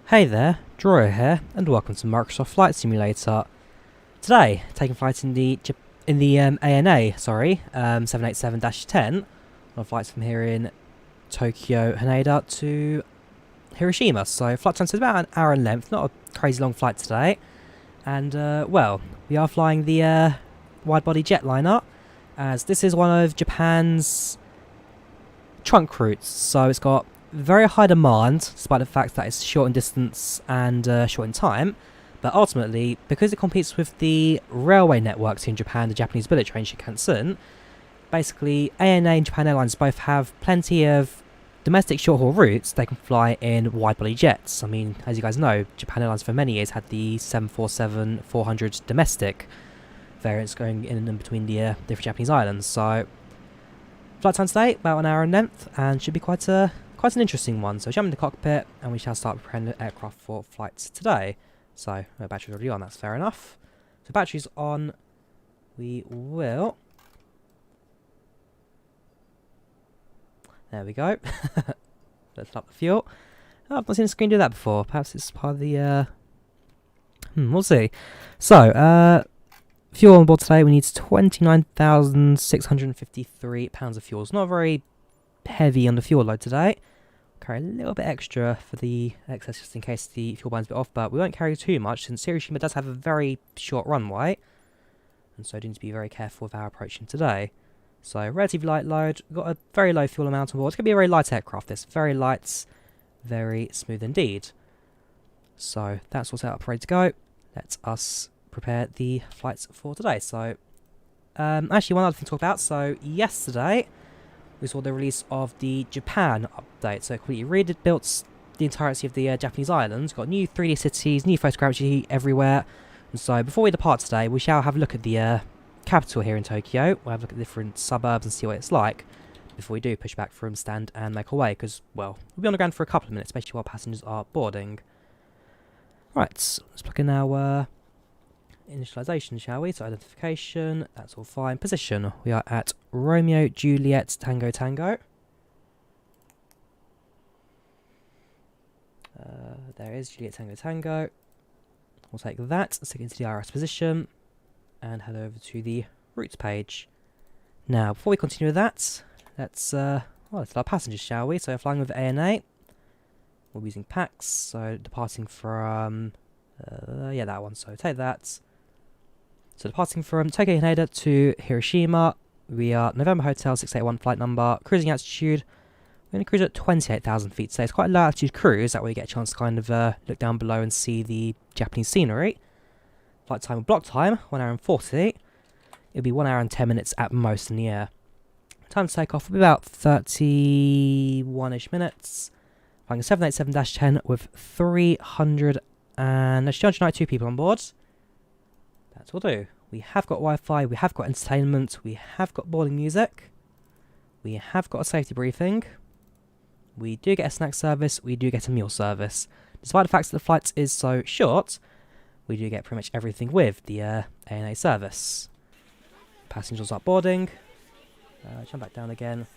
Hey there, Drawyah here, and welcome to Microsoft Flight Simulator. Today, taking flight in the ANA, 787-10, on flights from here in Tokyo, Haneda to Hiroshima. So flight time is about an hour in length, not a crazy long flight today. And well, we are flying the widebody jetliner, as this is one of Japan's trunk routes. So it's got very high demand, despite the fact that it's short in distance and short in time. But ultimately, because it competes with the railway networks in Japan, the Japanese bullet train Shinkansen, basically ANA and Japan Airlines both have plenty of domestic short-haul routes they can fly in wide-body jets. I mean, as you guys know, Japan Airlines for many years had the 747-400 domestic variants going in and between the different Japanese islands. So flight time today, about an hour in length, and should be quite an interesting one. So jump in the cockpit and we shall start preparing the aircraft for flights today. So no batteries already on, that's fair enough. So batteries on, we will. There we go. Let's up the fuel. Oh, I've not seen the screen do that before. Perhaps it's part of the we'll see. So fuel on board today, we need 29,653 pounds of fuel. It's not very heavy on the fuel load today. Carry a little bit extra for the excess just in case the fuel burns a bit off, but we won't carry too much since Hiroshima does have a very short runway, and so I do need to be very careful with our approaching today. So relatively light load, we've got a very low fuel amount on board. It's going to be a very light aircraft, this. Very light, very smooth indeed. So that's all set up, ready to go. Let us prepare the flights for today. So actually one other thing to talk about. So yesterday we saw the release of the Japan update. So completely rebuilt the entirety of the Japanese islands. Got new 3D cities, new photogrammetry everywhere. And so before we depart today, we shall have a look at the capital here in Tokyo. We'll have a look at the different suburbs and see what it's like before we do push back from stand and make our way. Because, well, we'll be on the ground for a couple of minutes, especially while passengers are boarding. Right, so let's plug in our initialization, shall we? So identification, that's all fine. Position, we are at Romeo, Juliet, Tango, Tango. There is Juliet, Tango, Tango. We'll take that, stick it into the IRS position, and head over to the routes page. Now, before we continue with that, let's look at our passengers, shall we? So flying with ANA, we'll be using PAX, so departing from, yeah, that one, so take that. So departing from Tokyo Haneda to Hiroshima, we are November Hotel 681 flight number, cruising altitude. We're going to cruise at 28,000 feet today. It's quite a low altitude cruise, that way you get a chance to kind of look down below and see the Japanese scenery. Flight time, block time, 1 hour and 40. It'll be 1 hour and 10 minutes at most in the air. Time to take off will be about 31-ish minutes. Flying a 787-10 with 392 people on board. That will do. We have got Wi-Fi, we have got entertainment, we have got boarding music, we have got a safety briefing, we do get a snack service, we do get a meal service. Despite the fact that the flight is so short, we do get pretty much everything with the ANA service. Passengers are boarding. Jump back down again.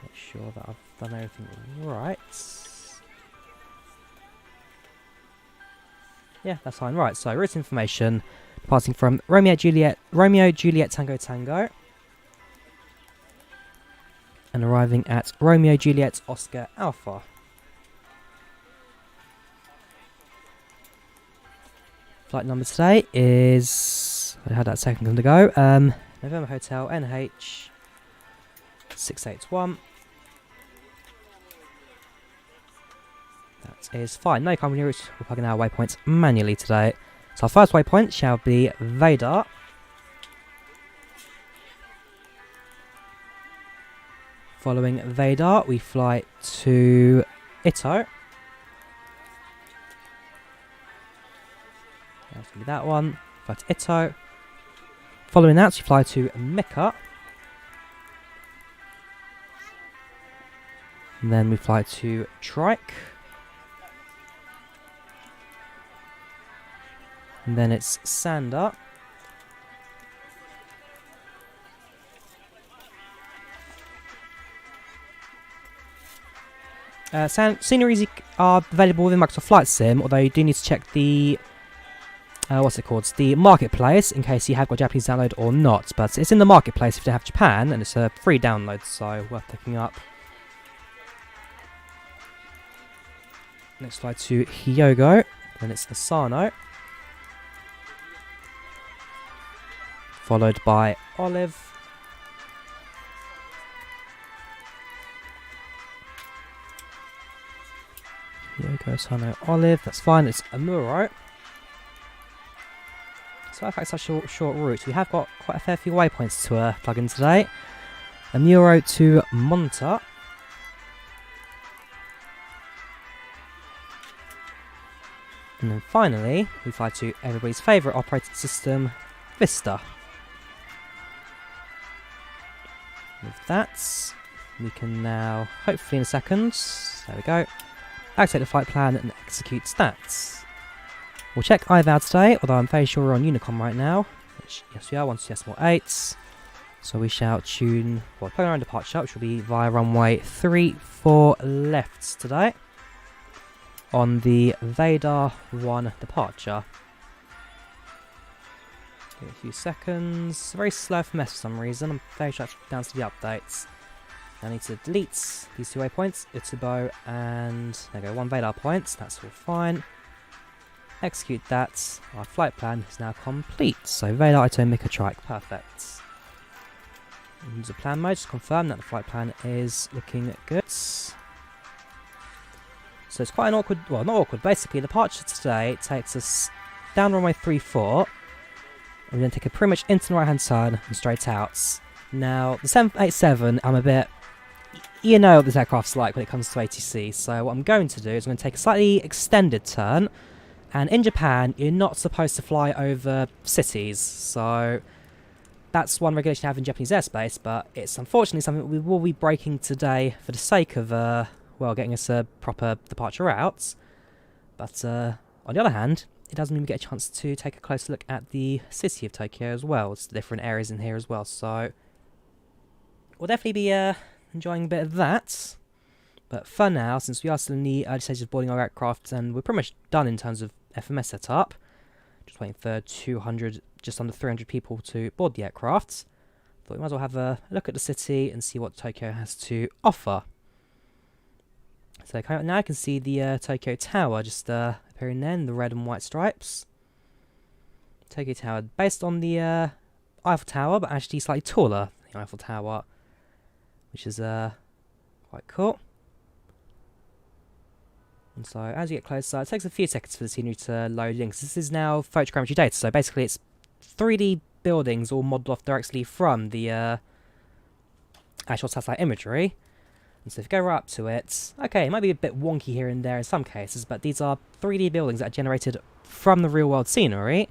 Make sure that I've done everything right. Yeah, that's fine. Right, so route information. Departing from Romeo, Juliet, Tango, Tango. And arriving at Romeo, Juliet, Oscar, Alpha. Flight number today is, I had that a second to go, November Hotel NH 681. That is fine. No common routes. We're plugging our waypoints manually today. So our first waypoint shall be Vader. Following Vader, we fly to Ito. That's going to be that one. Fly to Ito. Following that, we fly to Mika. And then we fly to Trike. And then it's Sanda. Sceneries are available within Microsoft Flight Sim, although you do need to check the what's it called? The marketplace in case you have got Japanese download or not. But it's in the marketplace if you have Japan, and it's a free download, so worth picking up. Next flight to Hyogo, then it's Asano, followed by Olive. Hyogo, Asano, Olive. That's fine. It's Amuro. So in fact, such a short route. We have got quite a fair few waypoints to plug in today. Amuro to Monta. And then finally, we fly to everybody's favourite operating system, Vista. With that, we can now, hopefully in a second, there we go, activate the flight plan and execute stats. We'll check IVAL today, although I'm fairly sure we're on Unicom right now. Which, yes we are, 12.8. So we shall tune, well, plug our own departure, which will be via runway 34 left today. On the Vadar 1 departure. Give it a few seconds. Very slow for mess for some reason. I'm very sure that's down to the updates. I need to delete these two waypoints, Utsubo and there we go, 1 Vadar point. That's all fine. Execute that. Our flight plan is now complete. So Vadar Ito Mika Trike, perfect. User plan mode, just confirm that the flight plan is looking good. So it's quite an awkward, well not awkward, basically the departure today takes us down runway 34. And we're going to take a pretty much into the right hand side and straight out. Now the 787, I'm a bit, you know what this aircraft's like when it comes to ATC, so what I'm going to do is I'm going to take a slightly extended turn. And in Japan, you're not supposed to fly over cities, so that's one regulation I have in Japanese airspace, but it's unfortunately something we will be breaking today for the sake of well, getting us a proper departure route. But on the other hand, it does mean we get a chance to take a closer look at the city of Tokyo as well. It's the different areas in here as well, so we'll definitely be enjoying a bit of that. But for now, since we are still in the early stages of boarding our aircraft, and we're pretty much done in terms of FMS setup, just waiting for 200, just under 300 people to board the aircraft, thought we might as well have a look at the city and see what Tokyo has to offer. So now I can see the Tokyo Tower just appearing there in the red and white stripes. Tokyo Tower, based on the Eiffel Tower, but actually slightly taller than the Eiffel Tower, which is quite cool. And so as you get closer, it takes a few seconds for the scenery to load in, 'cause this is now photogrammetry data, so basically it's 3D buildings all modelled off directly from the actual satellite imagery. And so if you go right up to it, okay, it might be a bit wonky here and there in some cases, but these are 3D buildings that are generated from the real world scenery,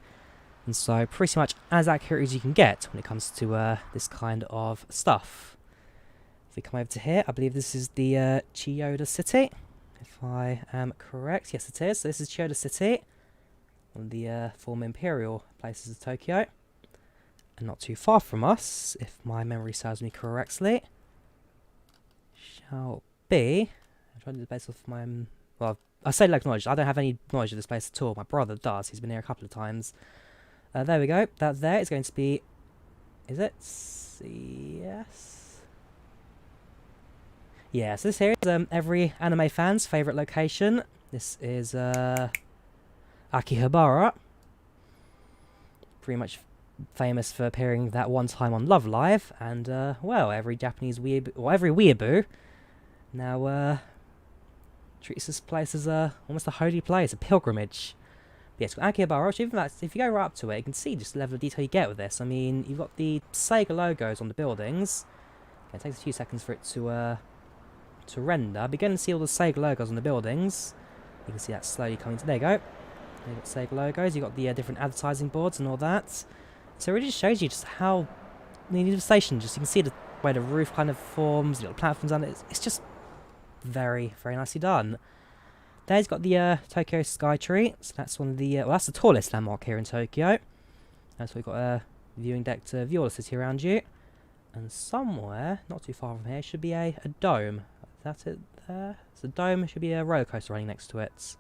and so pretty much as accurate as you can get when it comes to this kind of stuff. If we come over to here, I believe this is the Chiyoda City, if I am correct. Yes, it is. So this is Chiyoda City, one of the former imperial places of Tokyo, and not too far from us, if my memory serves me correctly, shall be, I'm trying to do the base off my, well, I say local knowledge, I don't have any knowledge of this place at all, my brother does, he's been here a couple of times. There we go, that there is going to be, is it? Yes? Yeah, so this here is every anime fan's favourite location. This is Akihabara, pretty much famous for appearing that one time on Love Live, and well, every Japanese weeaboo, or every weeaboo now treats this place as almost a holy place, a pilgrimage. But yes, Akihabara, which even that, if you go right up to it, you can see just the level of detail you get with this. I mean, you've got the Sega logos on the buildings. Okay, it takes a few seconds for it to render. Begin to see all the Sega logos on the buildings. You can see that slowly coming to, there you go. You've got Sega logos, you've got the different advertising boards and all that. So it really just shows you just how the station, just you can see the way the roof kind of forms, little platforms on it. It's just very, very nicely done. There's got the Tokyo Skytree. So that's one of the well, that's the tallest landmark here in Tokyo. So we've got a viewing deck to view all the city around you. And somewhere, not too far from here, should be a dome. That's it It's a dome. Should be a roller coaster running next to it.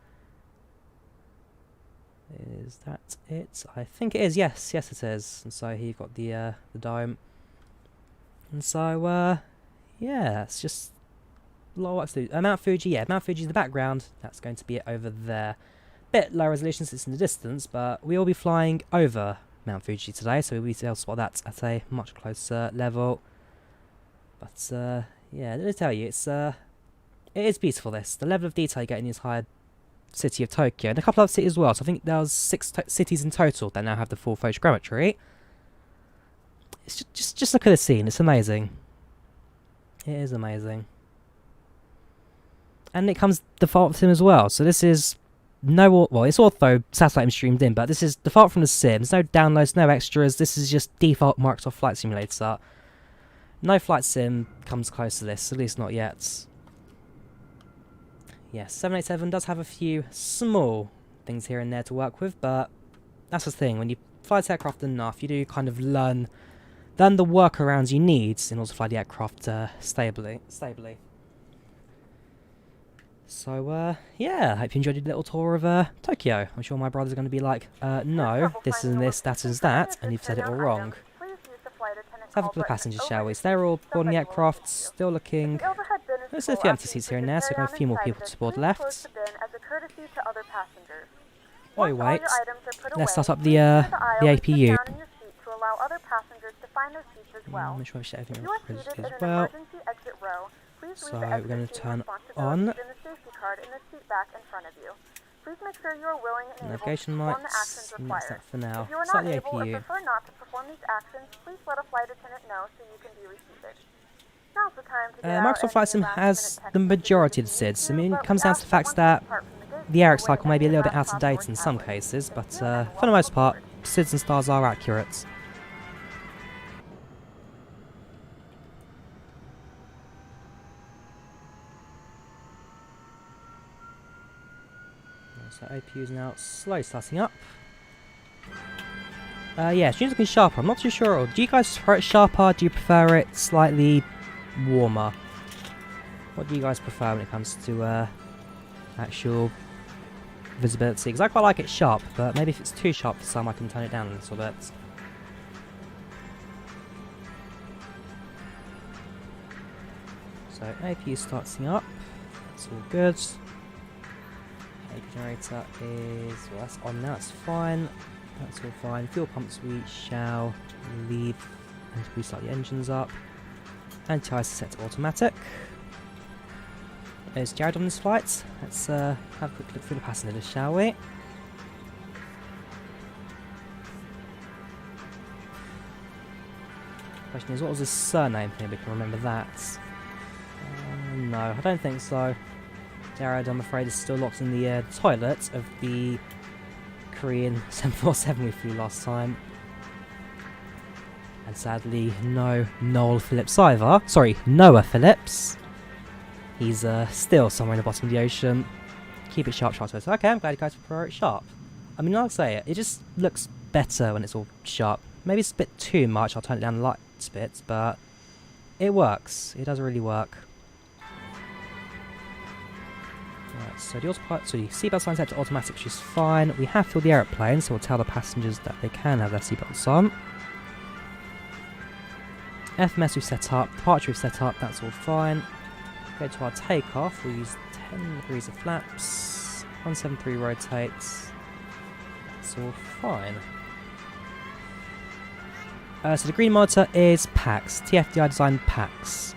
Is that it? I think it is. Yes, yes it is. And so here you've got the dome. And so yeah, it's just a lot of work to do. Mount Fuji, yeah, Mount Fuji's in the background. That's going to be it over there. Bit low resolution since it's in the distance, but we will be flying over Mount Fuji today, so we'll be able to spot that at a much closer level. But yeah, let me tell you, it is beautiful. The level of detail you get in the entire city of Tokyo, and a couple of other cities as well. So I think there's 6 cities in total that now have the full photogrammetry. It's just look at the scene. It's amazing. It is amazing. And it comes default sim as well. So this is well, it's ortho satellite and streamed in, but this is default from the sim. There's no downloads, no extras. This is just default Microsoft Flight Simulator. No flight sim comes close to this, at least not yet. Yes, 787 does have a few small things here and there to work with, but that's the thing. When you fly the aircraft enough, you do kind of learn the workarounds you need in order to fly the aircraft stably. So, yeah, I hope you enjoyed your little tour of Tokyo. I'm sure my brother's going to be like, no, this is this, that is that, and you've said it all wrong. Let's have a look at the passengers, shall we? So they're all boarding the aircraft, still looking. There's a few empty seats here and there, so we've got a few more people to board left. While we wait, let's start up the APU. Make sure I set everything as well. So we're going to turn on navigation lights, and that's that for now. Start the APU. Microsoft Flight Sim has the majority of the SIDs. I mean, it comes down to the fact that the Eric cycle may be a little bit out of date in some cases, but for the most part, SIDs and stars are accurate. So APU is now slowly starting up. Yeah, it's looking sharper. I'm not too sure. Do you guys prefer it sharper? Do you prefer it slightly warmer? What do you guys prefer when it comes to actual visibility? Because I quite like it sharp, but maybe if it's too sharp for some, I can turn it down a little bit. So APU starting up. That's all good. APU generator is, well, that's on now, it's fine. That's all fine. Fuel pumps we shall leave and we start the engines up. Anti-ice is set to automatic. There's Jared on this flight. Let's have a quick look through the passengers, shall we? Question is, what was his surname here? We can remember that. No, I don't think so. Jared, I'm afraid, is still locked in the toilet of the Korean 747 we flew last time. And sadly, no Noel Phillips either. Sorry, Noah Phillips. He's still somewhere in the bottom of the ocean. Keep it sharp, sharp. Okay, I'm glad you guys prefer it sharp. I mean, like I say, it just looks better when it's all sharp. Maybe it's a bit too much, I'll turn it down the lights a bit, but it works. It does really work. Right, so the seatbelt sign set to automatic, which is fine. We have filled the aeroplane, so we'll tell the passengers that they can have their seatbelts on. FMS we've set up, departure we've set up, that's all fine. Go to our takeoff, we'll use 10 degrees of flaps, 173 rotates, that's all fine. So the green monitor is PAX, TFDI designed PAX.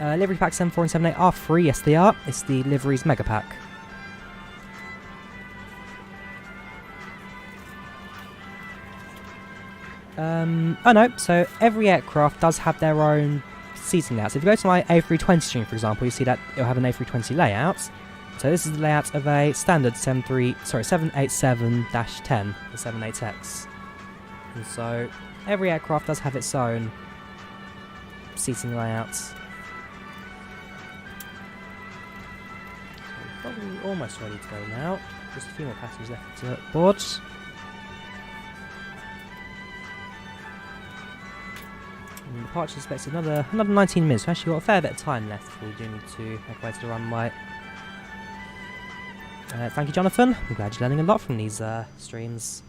Livery pack 74 and 78 are free, yes they are. It's the liveries mega pack. Oh no, so every aircraft does have their own seating layout. So if you go to my A320 stream, for example, you see that it'll have an A320 layout. So this is the layout of a standard 787-10, the 78X. And so every aircraft does have its own seating layouts. Probably almost ready to go now. Just a few more passengers left to board. And departure is expected another 19 minutes. We've actually got a fair bit of time left before we do need to make our way to the runway. Thank you, Jonathan. I'm glad you're learning a lot from these streams.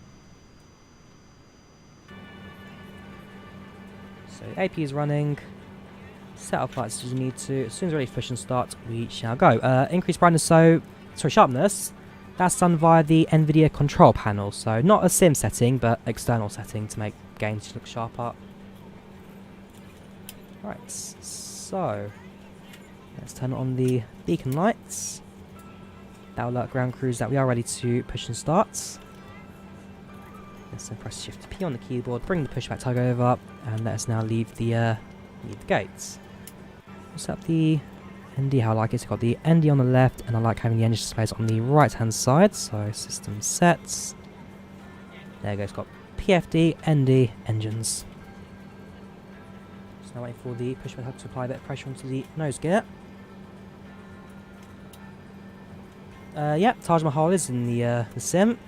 So AP is running. Set up lights as you need to. As soon as we're ready for push and start, we shall go. Increase brightness, sharpness. That's done via the NVIDIA control panel. So not a sim setting, but external setting to make games look sharper. Right, so let's turn on the beacon lights. That'll alert ground crews that we are ready to push and start. Let's then press Shift P on the keyboard, bring the pushback tug over, and let us now leave the gates. We'll set up the ND how I like it. So I've got the ND on the left, and I like having the engine displays on the right hand side. So system sets. There you go, it's got PFD, ND, engines. Just now waiting for the pushback tug to apply a bit of pressure onto the nose gear. Yeah, Taj Mahal is in the sim.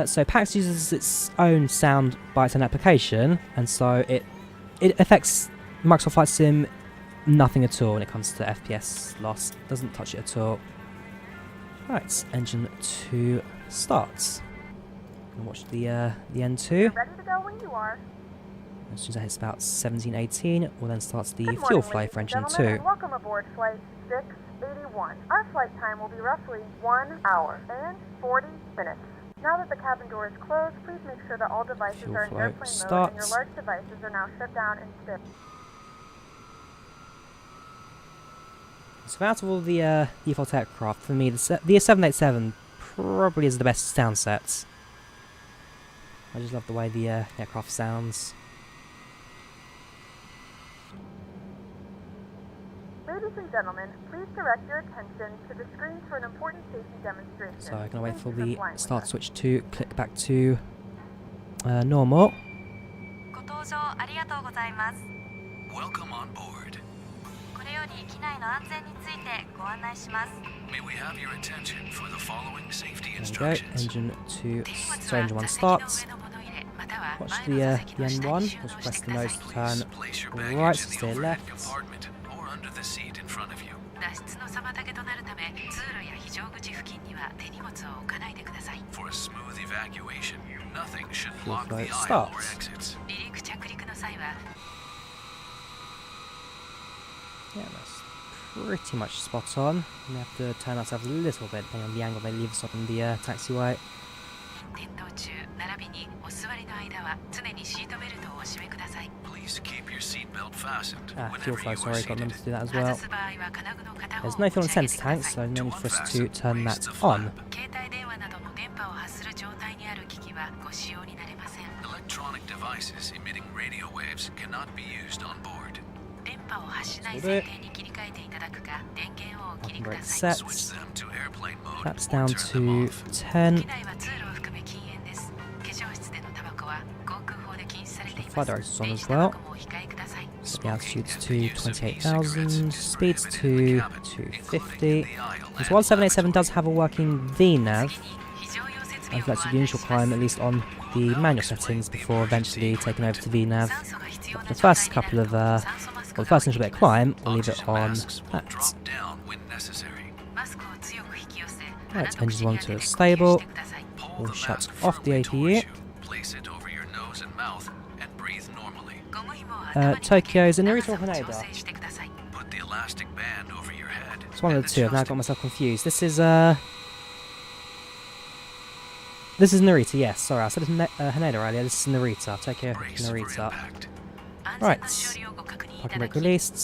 So PAX uses its own sound by its own application, and so it affects Microsoft Flight Sim nothing at all when it comes to FPS loss. Doesn't touch it at all. Right, engine 2 starts. And watch the N2. Ready to go when you are. As soon as it hits about 17:18, we'll then start the fuel flow for engine 2. Welcome aboard flight 681. Our flight time will be roughly 1 hour and 40 minutes. Now that the cabin door is closed, please make sure that all devices Fuel are in flow airplane mode starts. and your large devices are now shut down and still. So out of all the default aircraft, for me, the 787 probably is the best sound sets. I just love the way the aircraft sounds. Ladies and gentlemen, please direct your attention to the screen for an important safety demonstration. So I'm going to wait Thank for you the flying with start us. switch to click back to normal. Welcome on board. May we have your attention for the following safety There we go. instructions. Engine 1 starts. Watch the N1. Just press the nose to turn Place your right, baggage in the stay overhead left. compartment or under the seat in front of you. For a smooth evacuation, nothing should Fuel block flow the aisle or starts. exits. Yeah, that's pretty much spot on. We have to turn ourselves a little bit depending on the angle they leave us on the taxiway. Please keep your seatbelt fastened. Fuel whenever flow, you are sorry, got them seated. to do that as well. There's no fuel in the sensor tank, so no need for us to turn that on. Electronic devices emitting radio waves cannot be used on board. We'll do it. Parking brake set. Switch them to airplane mode That's or down turn them to off. 10. Flight directors on as well. Set the altitudes to 28,000, speeds to 250. This 1787 does have a working VNav. I've selected the initial climb at least on the manual settings before eventually taking over to VNav. The first couple of, well, the first initial bit of climb, we'll leave it Oxygen on masks will that. drop down when necessary. Right, engines 1 to stable. Pull We'll the shut mask off the firmly APU. towards you. Place it over your nose and mouth and breathe normally. Tokyo's in Narita or Haneda? Put the elastic band over your head. It's one of and the two. I've now adjust got it. myself confused. This is Narita, yes. Sorry, I said it's Haneda earlier. This is Narita. Tokyo Brace for Narita. impact. Right. Parking brake released.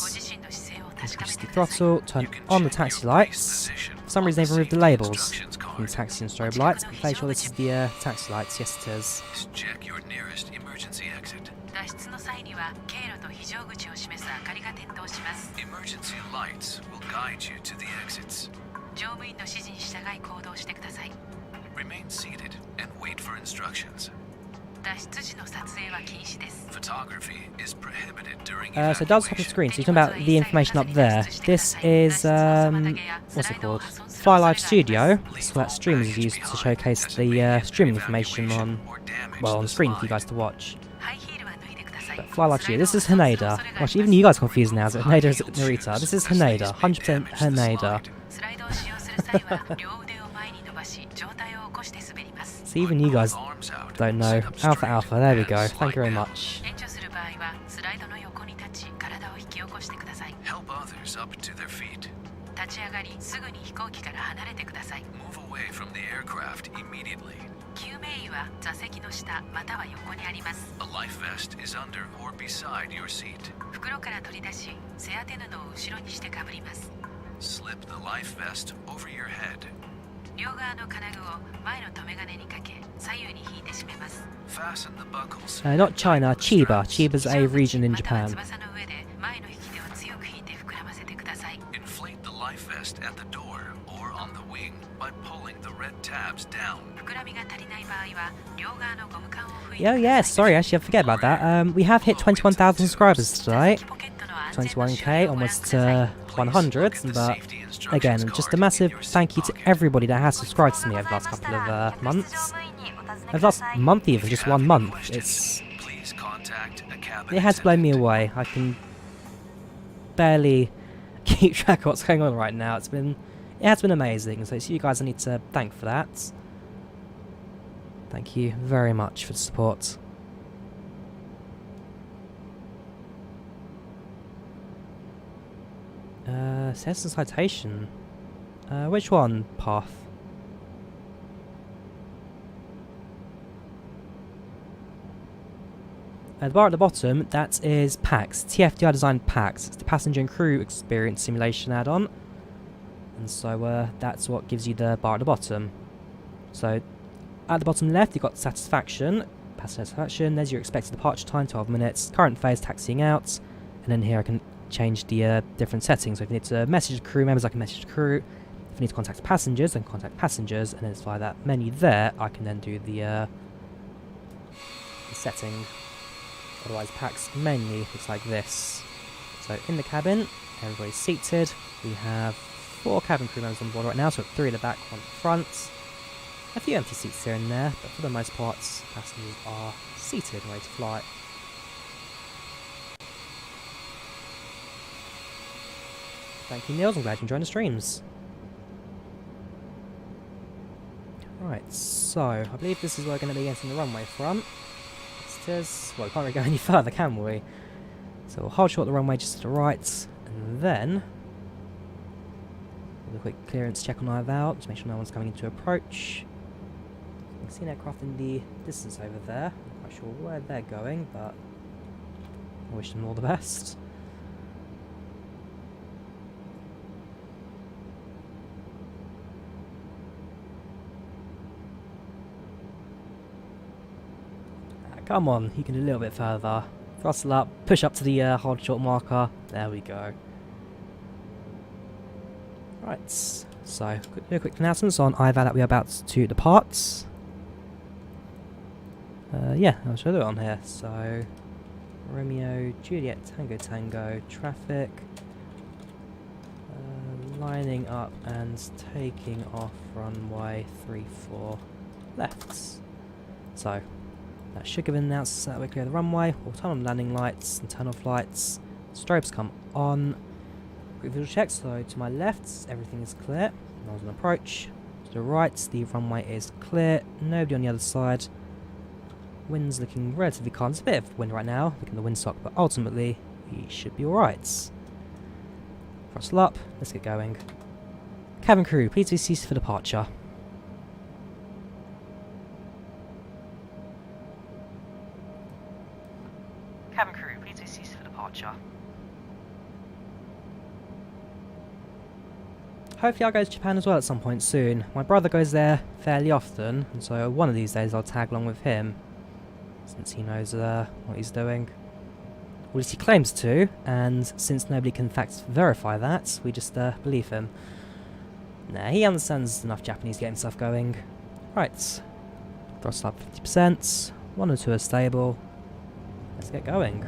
Increase the throttle. Turn You can on the check your taxi base lights. position For some on reason the they've removed the safety labels instructions from the card. taxi and strobe lights. I'm fairly sure this is the taxi lights. Yes, it is. Please check your nearest emergency exit. Emergency lights will guide you to the exits. Remain seated and wait for instructions. Photography is prohibited during So it does hop the screen, so you're talking about the information up there. This is, what's it called? Fly Live Studio. So that streamers use to showcase the streaming information on, well, on the screen for you guys to watch. But Fly Live Studio, this is Haneda. Watch, even you guys are confused now, is it Haneda or is it Narita? This is Haneda, 100% Haneda. So even you guys don't know. Alpha Alpha, there we go. Thank you very much. Help others up to their feet. Move away from the aircraft immediately. A life vest is under or beside your seat. Slip the life vest over your head. Fasten the buckles. Not China, Chiba. Chiba's a region in Japan. Inflate the life vest at the door or on the wing by pulling the red tabs down. Yeah, sorry, actually I forget about that. We have hit 21,000 subscribers today. 21k, almost 100, but again, just a massive thank you to everybody that has subscribed to me over the last couple of months. Over the last month even, just 1 month. It has blown me away. I can barely keep track of what's going on right now. It has been amazing, so it's you guys I need to thank for that. Thank you very much for the support. Says citation. Which one? Path. The bar at the bottom, that is PAX. TFDI designed PAX. It's the passenger and crew experience simulation add-on. And so that's what gives you the bar at the bottom. So at the bottom left, you've got satisfaction. Passenger satisfaction. There's your expected departure time, 12 minutes. Current phase, taxiing out. And then here I can change the different settings. So if you need to message crew members, I can message crew. If I need to contact passengers, then contact passengers. And then it's via that menu there, I can then do the setting. Otherwise, PAX menu looks like this. So in the cabin, everybody's seated. We have 4 cabin crew members on board right now, so 3 at the back, 1 at the front. A few empty seats here and there, but for the most part, passengers are seated and ready to fly. Thank you, Niels. I'm glad you enjoyed the streams. Right, so I believe this is where we're going to be getting the runway from. Well, we can't really go any further, can we? So we'll hold short the runway just to the right, and then do a quick clearance check on our valve to make sure no one's coming into approach. You can see an aircraft in the distance over there. I'm not quite sure where they're going, but I wish them all the best. Come on, you can do a little bit further. Throttle up, push up to the hold short marker. There we go. Right, so do a quick announcements on IVAL that we are about to depart. Yeah, I'll show it on here. So, Romeo, Juliet, Tango, Tango, traffic, lining up and taking off runway 34 lefts. So, that should give an announcement that we clear the runway. We'll turn on landing lights and turn off lights. Strobes come on. Quick visual check. So to my left, everything is clear. No one's on approach. To the right, the runway is clear. Nobody on the other side. Wind's looking relatively calm. There's a bit of wind right now, looking at the windsock, but ultimately we should be alright. Throttle up. Let's get going. Cabin crew, please be seated for departure. Cabin crew, please be seated for departure. Hopefully I'll go to Japan as well at some point soon. My brother goes there fairly often, and so one of these days I'll tag along with him, since he knows what he's doing. Or at least he claims to, and since nobody can in fact verify that, we just believe him. Nah, he understands enough Japanese to get himself going. Right, throttle up 50%. 1 and 2 are stable. Let's get going.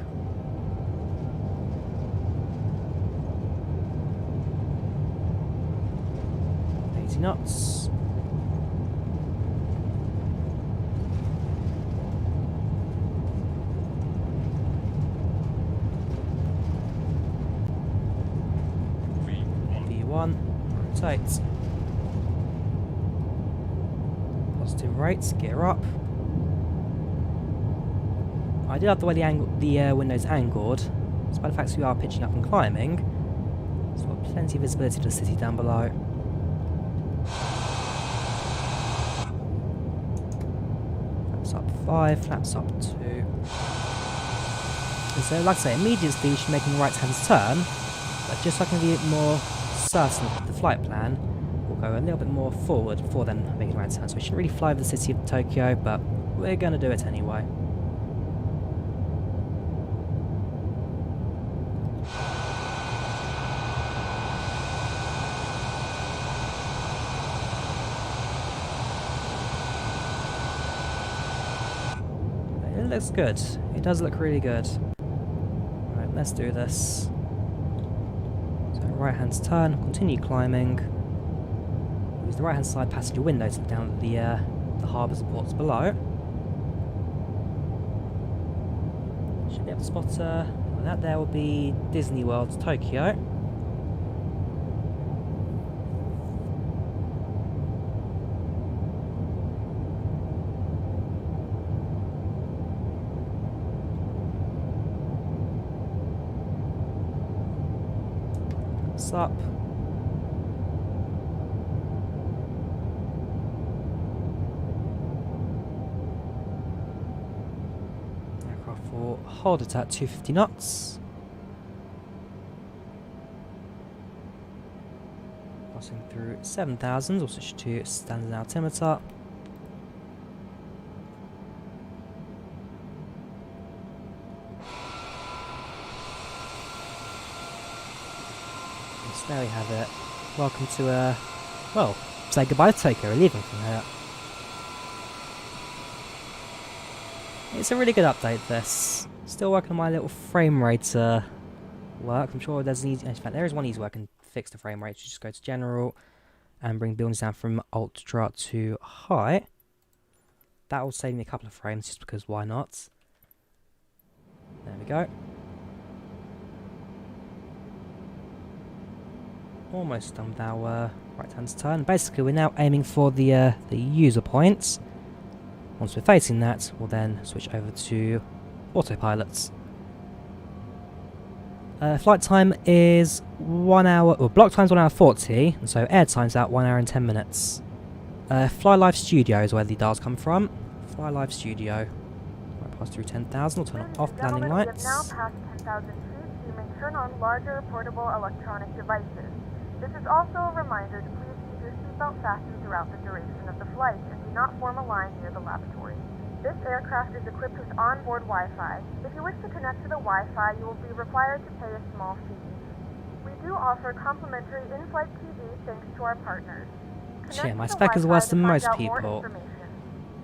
Knots. V1, rotate. Positive rates, gear up. I do like the way the window's angled, despite the fact that we are pitching up and climbing. So we've got plenty of visibility to the city down below. Flaps up 5, flaps up 2. And so, like I say, immediately we should be making the right hand turn, but just so I can be more certain of the flight plan, we'll go a little bit more forward before then making the right turn. So we shouldn't really fly over the city of Tokyo, but we're going to do it anyway. It looks good. It does look really good. Right, let's do this. So right hand turn, continue climbing. Use the right hand side passenger window to look down at the harbours and ports below. Should be able to spot that there will be Disney World Tokyo. Up. Aircraft will hold it at 250 knots. Passing through 7,000, we'll switch to standard altimeter. There we have it. Welcome to, well, say goodbye to Tokyo. We're leaving from here. It's a really good update, this. Still working on my little frame rate work. I'm sure there's an easy... In fact, there is one easy way I can fix the frame rate. You just go to General and bring buildings down from Ultra to High. That will save me a couple of frames, just because why not? There we go. Almost done with our right hand turn. Basically, we're now aiming for the user points. Once we're facing that, we'll then switch over to autopilots. Flight time is 1 hour, or block time's 1 hour 40, and so air time's out 1 hour and 10 minutes. Fly Live Studio is where the dials come from. Fly Live Studio. Right, pass through 10,000. We'll turn off landing lights. We have now passed 10,000 feet. You may turn on larger portable electronic devices. This is also a reminder to please keep your seatbelt fastened throughout the duration of the flight and do not form a line near the lavatory. This aircraft is equipped with onboard Wi-Fi. If you wish to connect to the Wi-Fi, you will be required to pay a small fee. We do offer complimentary in-flight TV thanks to our partners. Yeah, my spec is worse than most people.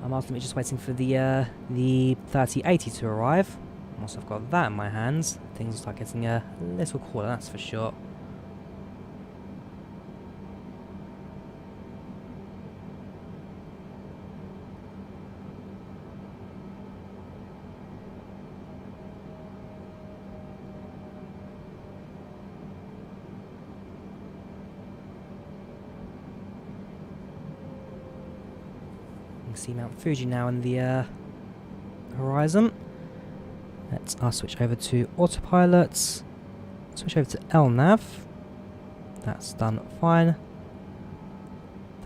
I'm ultimately just waiting for the 3080 to arrive. Once I've got that in my hands, things start getting a little cooler, that's for sure. You can see Mount Fuji now in the horizon. I'll switch over to autopilot, switch over to LNAV. That's done fine.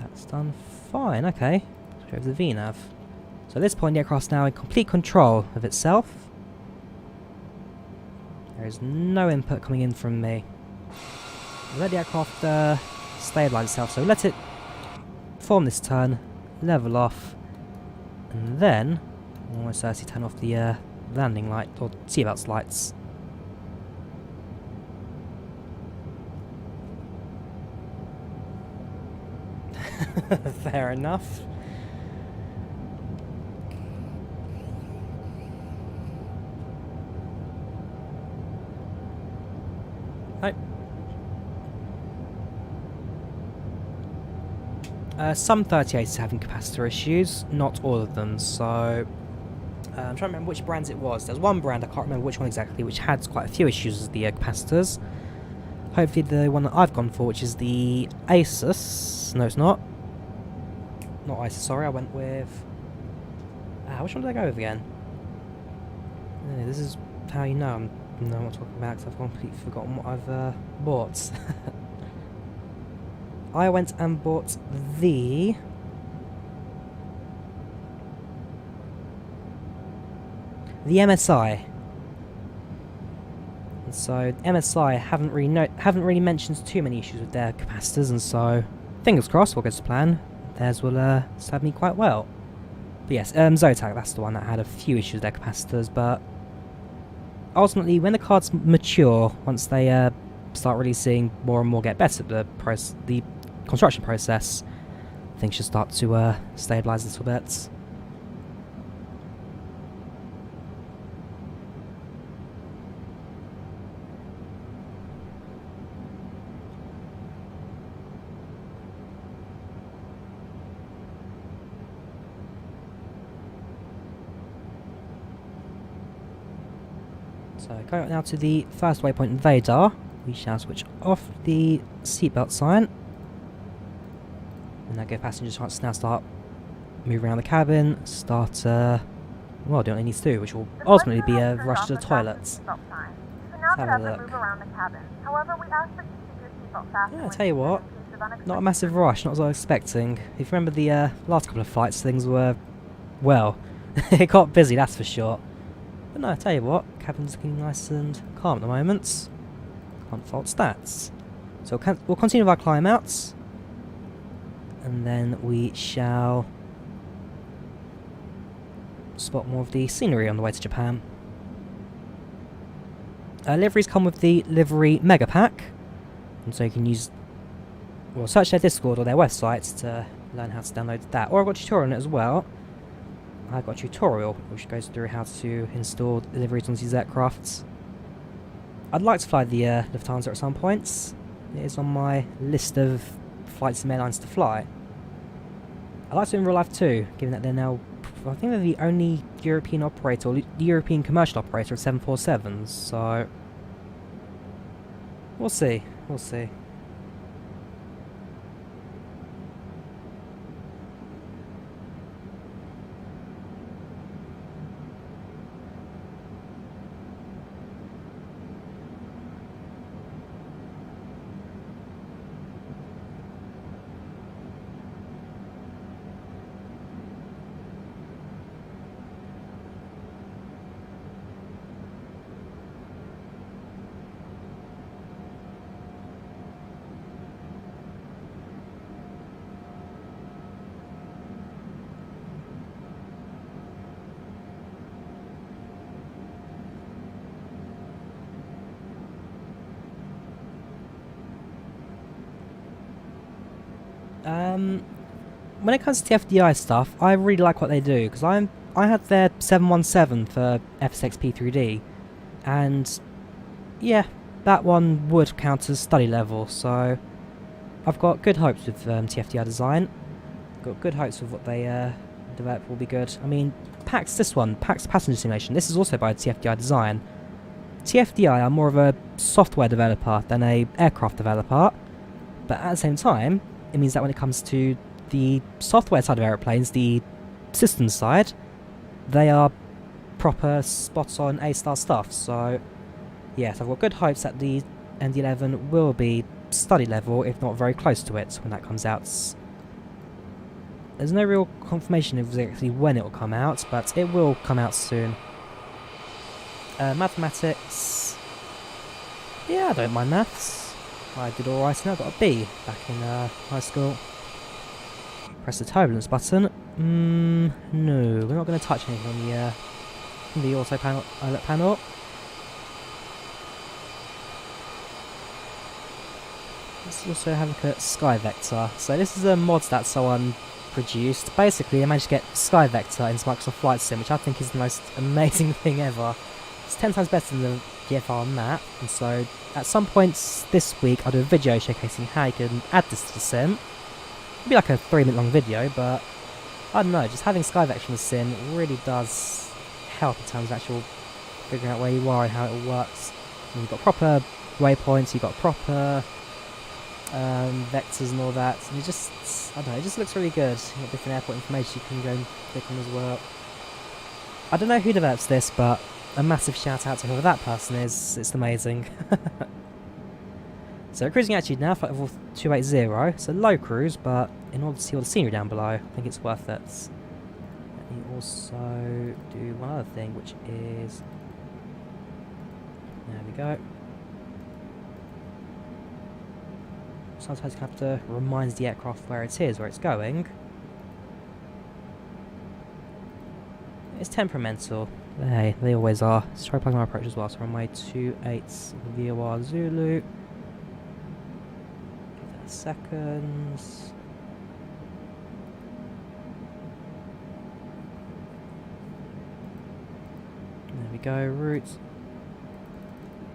That's done fine, okay. Switch over to VNAV. So at this point the aircraft's now in complete control of itself. There is no input coming in from me. I'll let the aircraft stabilise itself, so let it form this turn, level off, and then almost certainly turn off the landing light, or seatbelt lights. Fair enough. Nope. Some 38s are having capacitor issues, not all of them, so I'm trying to remember which brands it was. There's one brand, I can't remember which one exactly, which had quite a few issues with the capacitors. Hopefully the one that I've gone for, which is the Asus, no it's not. Not Asus, sorry, I went with... which one did I go with again? This is how you know I'm not talking about, because I've completely forgotten what I've bought. I went and bought the MSI. And so MSI haven't really mentioned too many issues with their capacitors, and so fingers crossed, what goes to plan, theirs will serve me quite well. But yes, Zotac, that's the one that had a few issues with their capacitors, but ultimately when the cards mature, once they start really seeing more and more get better at the construction process, things should start to stabilise a little bit. So going now to the first waypoint in Vadar, we shall switch off the seatbelt sign. And now give passengers a chance to now start moving around the cabin, start, well, doing what they need to do, which will ultimately be a rush to the toilets. You can now get up and move around the cabin. However, we ask that you keep your seatbelt fastened. Yeah, I tell you what, not a massive rush, not as I was expecting. If you remember the last couple of flights, things were, well, it got busy, that's for sure. But no, I tell you what, cabin's looking nice and calm at the moment. Can't fault stats. So we'll continue with our climb outs. And then we shall spot more of the scenery on the way to Japan. Liveries come with the Livery Mega Pack, and so you can use, well, search their Discord or their websites to learn how to download that. Or I've got a tutorial on it as well. I've got a tutorial which goes through how to install liveries on these aircrafts. I'd like to fly the Lufthansa at some points. It is on my list of flights and airlines to fly. I'd like to in real life too, given that they're now, I think they're the only European operator, or the European commercial operator of 747s, so we'll see, we'll see. When it comes to FDI stuff, I really like what they do, because I had their 717 for FSX P3D, and yeah, that one would count as study level, so I've got good hopes with TFDI design. Got good hopes with what they develop will be good. I mean, PAX Passenger Simulation, this is also by TFDI design. TFDI are more of a software developer than a aircraft developer, but at the same time, it means that when it comes to the software side of aeroplanes, the systems side, they are proper spot-on A-star stuff. So yes, I've got good hopes that the MD-11 will be study level, if not very close to it, when that comes out. There's no real confirmation of exactly when it will come out, but it will come out soon. Mathematics, yeah, I don't mind maths. I did alright and I got a B back in high school. Press the turbulence button. No, we're not going to touch anything on the auto panel, panel. Let's also have a look at Sky Vector. So this is a mod that someone produced. Basically, I managed to get Sky Vector into Microsoft Flight Sim, which I think is the most amazing thing ever. It's 10 times better than DFR on that, and so at some points this week I'll do a video showcasing how you can add this to the sim. It'll be like a 3-minute long video, but I don't know, just having SkyVector in the sim really does help in terms of actual figuring out where you are and how it all works. And you've got proper waypoints, you've got proper vectors and all that, and it just, I don't know, it just looks really good. You've got different airport information you can go and click on as well. I don't know who develops this, but a massive shout out to whoever that person is. It's amazing. So we're cruising altitude now, flight level 280. So low cruise, but in order to see all the scenery down below, I think it's worth it. Let me also do one other thing, which is, there we go. Sometimes you have to remind the aircraft where it is, where it's going. It's temperamental. Hey, they always are. Let's try plugging my approach as well. So runway 28 VOR Zulu. Give that a second. There we go, route.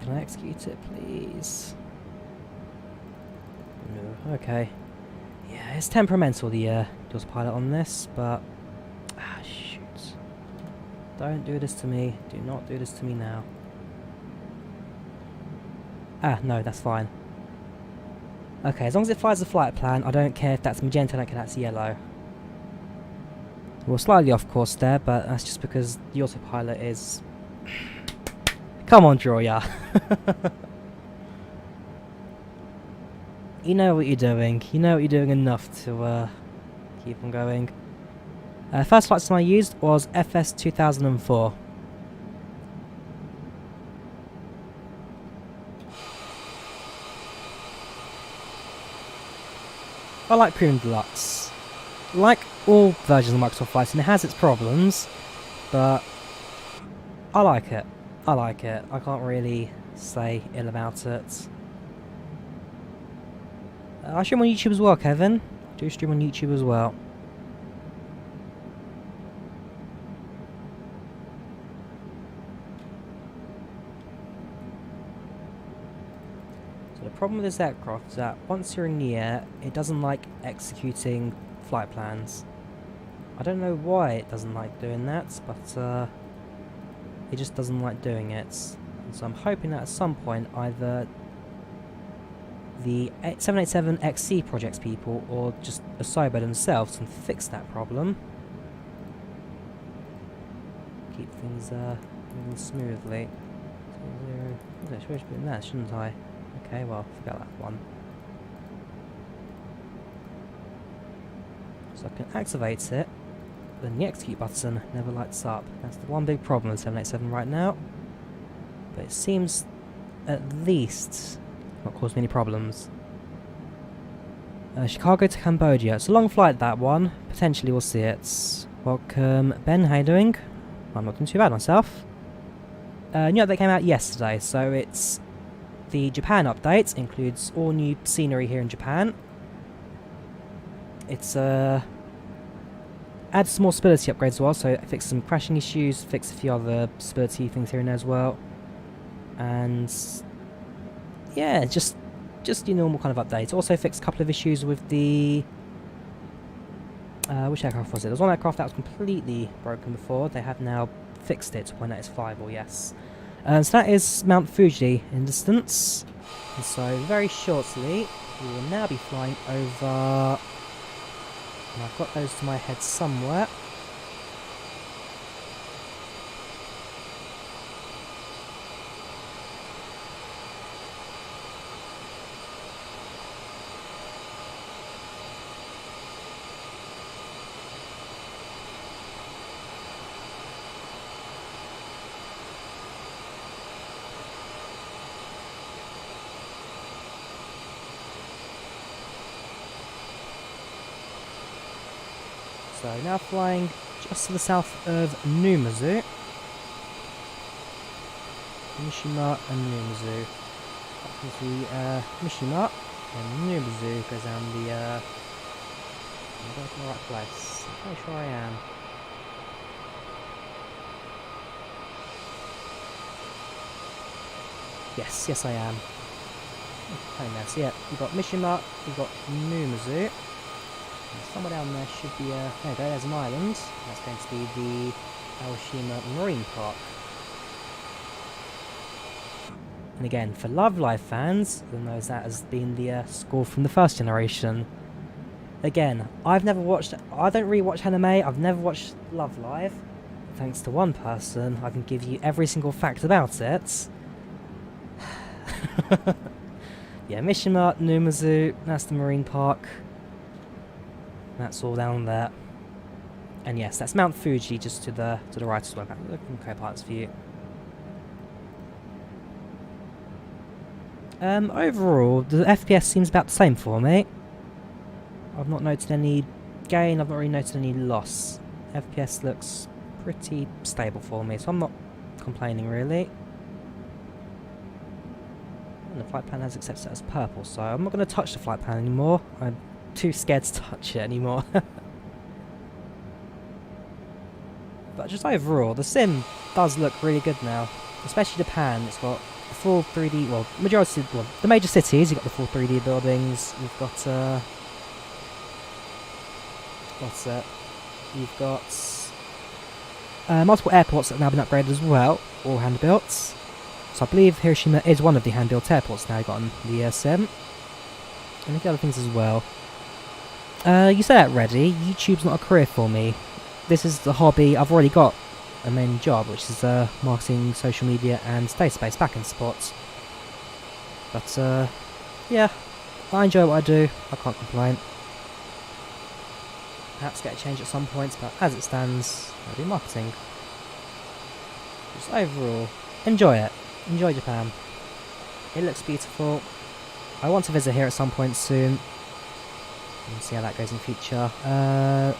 Can I execute it, please? No, okay. Yeah, it's temperamental, the dual pilot on this, but... Ah, shoot. Don't do this to me. Do not do this to me now. Ah, no, that's fine. Okay, as long as it fires the flight plan, I don't care if that's magenta, I don't care if that's yellow. We're slightly off course there, but that's just because the autopilot is... Come on, Drawyah. You know what you're doing. You know what you're doing enough to keep on going. First flight sim I used was FS 2004. I like Premium Deluxe. Like all versions of Microsoft Flight Sim, it has its problems, but I like it. I like it. I can't really say ill about it. I stream on YouTube as well, Kevin. I do stream on YouTube as well. So the problem with this aircraft is that once you're in the air, it doesn't like executing flight plans. I don't know why it doesn't like doing that, but it just doesn't like doing it. And so I'm hoping that at some point either the 787XC projects people or just Asobo themselves can fix that problem. Keep things moving smoothly. I should be doing that, shouldn't I? Okay, well, forget that one. So I can activate it, then the execute button never lights up. That's the one big problem with 787 right now. But it seems at least not cause me any problems. Chicago to Cambodia. It's a long flight, that one. Potentially we'll see it. Welcome, Ben. How you doing? I'm not doing too bad myself. New update came out yesterday, so it's the Japan update. Includes all new scenery here in Japan. It's adds some more stability upgrades as well, so it fixed some crashing issues, fixed a few other stability things here and there as well. And yeah, just your normal kind of update. Also fixed a couple of issues with the... which aircraft was it? There was one aircraft that was completely broken before. They have now fixed it to point out it's flyable, yes. So that is Mount Fuji in distance. And so very shortly, we will now be flying over... And I've got those to my head somewhere. So now flying just to the south of Numazu. Mishima and Numazu. That is the Mishima, and Numazu goes down the I'm going to the right place. I'm pretty sure I am. Yes, yes I am. Okay, now, so yeah, we've got Mishima, we've got Numazu. And somewhere down there should be there you go, there's an island. That's going to be the Hiroshima Marine Park. And again, for Love Live fans, you'll know that as being the score from the first generation. Again, I've never watched, I don't really watch anime, I've never watched Love Live. Thanks to one person, I can give you every single fact about it. Yeah, Mishima, Numazu, that's the marine park. That's all down there. And yes, that's Mount Fuji just to the right as well. Okay, parts view. Overall, the FPS seems about the same for me. I've not noted any gain, I've not really noted any loss. FPS looks pretty stable for me, so I'm not complaining really. And the flight plan has accepted it as purple, so I'm not going to touch the flight plan anymore. I'm too scared to touch it anymore. But just overall, the sim does look really good now. Especially Japan, it's got the full 3D, well, majority, well, the major cities, you've got the full 3D buildings, you've got, what's that? You've got multiple airports that have now been upgraded as well, all hand-built. So I believe Hiroshima is one of the hand-built airports now got on the sim. And a few other things as well. You say that ready, YouTube's not a career for me. This is the hobby, I've already got a main job, which is marketing, social media and database backend support. But yeah, I enjoy what I do, I can't complain. Perhaps get a change at some points, but as it stands, I do marketing. Just overall, enjoy it. Enjoy Japan. It looks beautiful. I want to visit here at some point soon. And see how that goes in future. No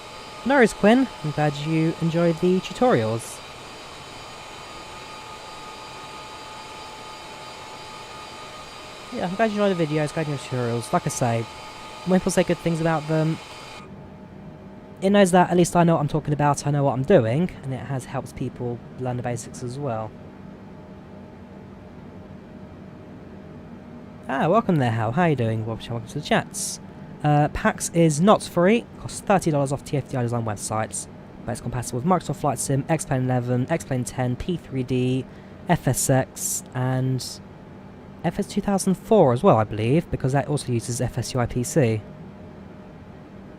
worries, Quinn. I'm glad you enjoyed the tutorials. Yeah, I'm glad you enjoyed the videos, glad you enjoyed the tutorials. Like I say, when people say good things about them, it knows that at least I know what I'm talking about, I know what I'm doing, and it has helped people learn the basics as well. Ah, welcome there, Hal. How are you doing? Welcome to the chats. PAX is not free, costs $30 off TFDI design websites, but it's compatible with Microsoft Flight Sim, X-Plane 11, X-Plane 10, P3D, FSX, and FS 2004 as well, I believe, because that also uses FSUI PC.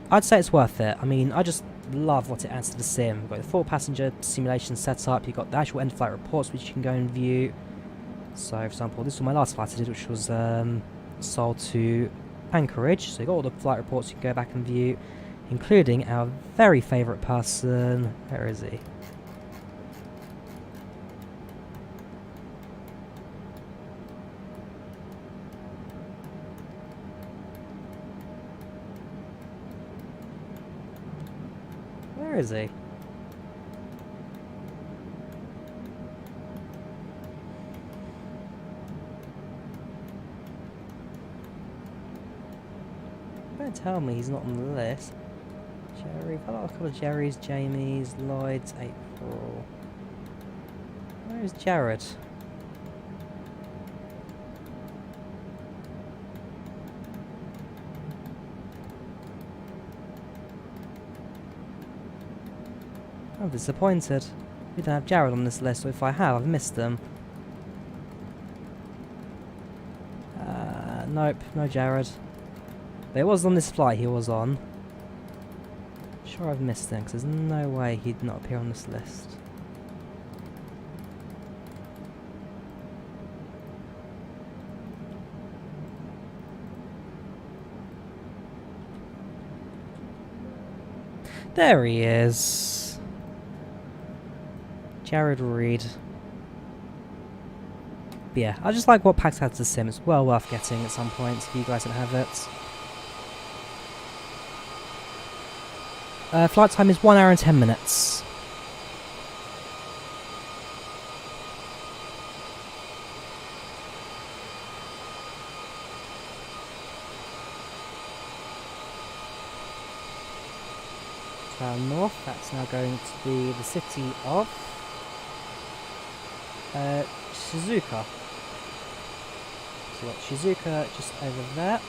I'd say it's worth it. I mean, I just love what it adds to the sim. You've got the full passenger simulation setup, you've got the actual end-flight reports which you can go and view. So, for example, this was my last flight I did, which was Seoul to Anchorage. So you've got all the flight reports you can go back and view, including our very favourite person. Where is he? Where is he? Don't tell me he's not on the list. Jerry, I've got a couple of Jerrys, Jamies, Lloyds, April. Where is Jared? I'm disappointed. We don't have Jared on this list, or if I have, I've missed them. Nope, no Jared. But it was on this flight he was on. Sure I've missed him, because there's no way he'd not appear on this list. There he is. Jared Reed. But yeah, I just like what PAX has to sim. It's well worth getting at some point if you guys don't have it. Flight time is 1 hour and 10 minutes. North, that's now going to be the city of Shizuoka. So we've got Shizuoka just over there.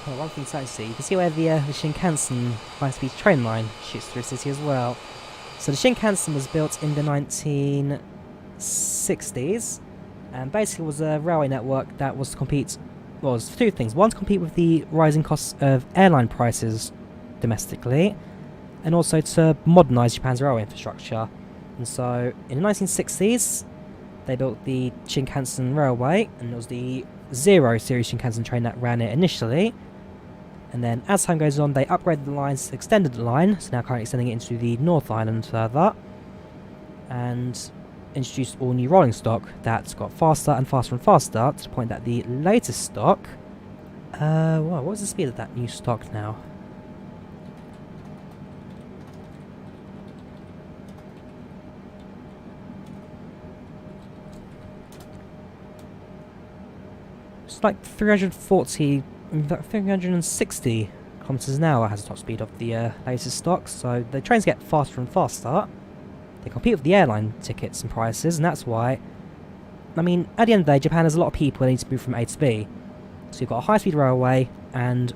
Oh, one thing to see, you can see where the Shinkansen high-speed train line shoots through the city as well. So the Shinkansen was built in the 1960s, and basically was a railway network that was to compete, well, it was two things. One, to compete with the rising costs of airline prices domestically, and also to modernise Japan's railway infrastructure. And so, in the 1960s, they built the Shinkansen Railway, and it was the Zero series Shinkansen train that ran it initially. And then, as time goes on, they upgraded the lines, extended the line, so now currently extending it into the North Island further, and introduced all new rolling stock that's got faster and faster and faster, to the point that the latest stock... what was the speed of that new stock now? It's like 360 kilometers an hour has the top speed of the latest stock, so the trains get faster and faster. They compete with the airline tickets and prices, and that's why, I mean, at the end of the day, Japan has a lot of people that need to move from A to B. So you've got a high-speed railway and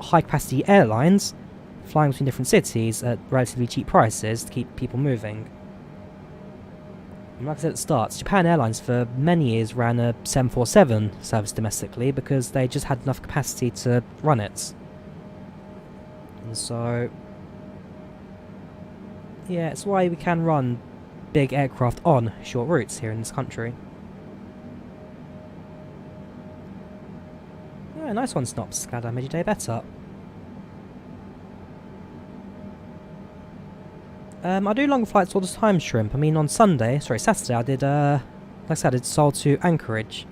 high-capacity airlines flying between different cities at relatively cheap prices to keep people moving. And like I said at the start, Japan Airlines for many years ran a 747 service domestically because they just had enough capacity to run it. And so, yeah, it's why we can run big aircraft on short routes here in this country. Yeah, nice one, Snops. Glad I made your day better. I do longer flights all the time, Shrimp. I mean, on Saturday, I did, like I said, I did Seoul to Anchorage.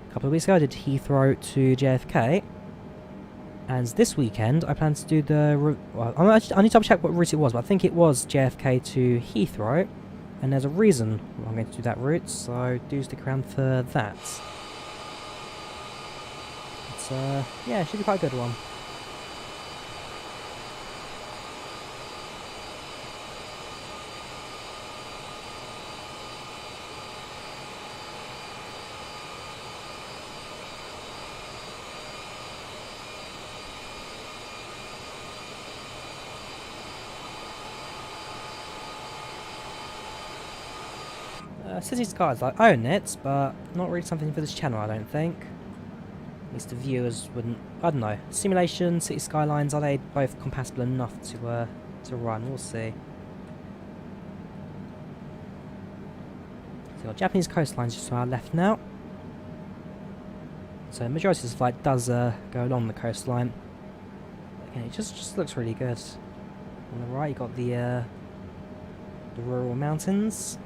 A couple of weeks ago, I did Heathrow to JFK. And this weekend, I plan to do the... Well, I need to double check what route it was, but I think it was JFK to Heathrow. And there's a reason I'm going to do that route, so do stick around for that. But, yeah, it should be quite a good one. City Skylines, I own it, but not really something for this channel, I don't think. At least the viewers wouldn't... I don't know. Simulation, City Skylines, are they both compatible enough to run? We'll see. So we've got Japanese coastlines just to our left now. So the majority of this flight does go along the coastline. Again, it just looks really good. On the right, you've got the rural mountains.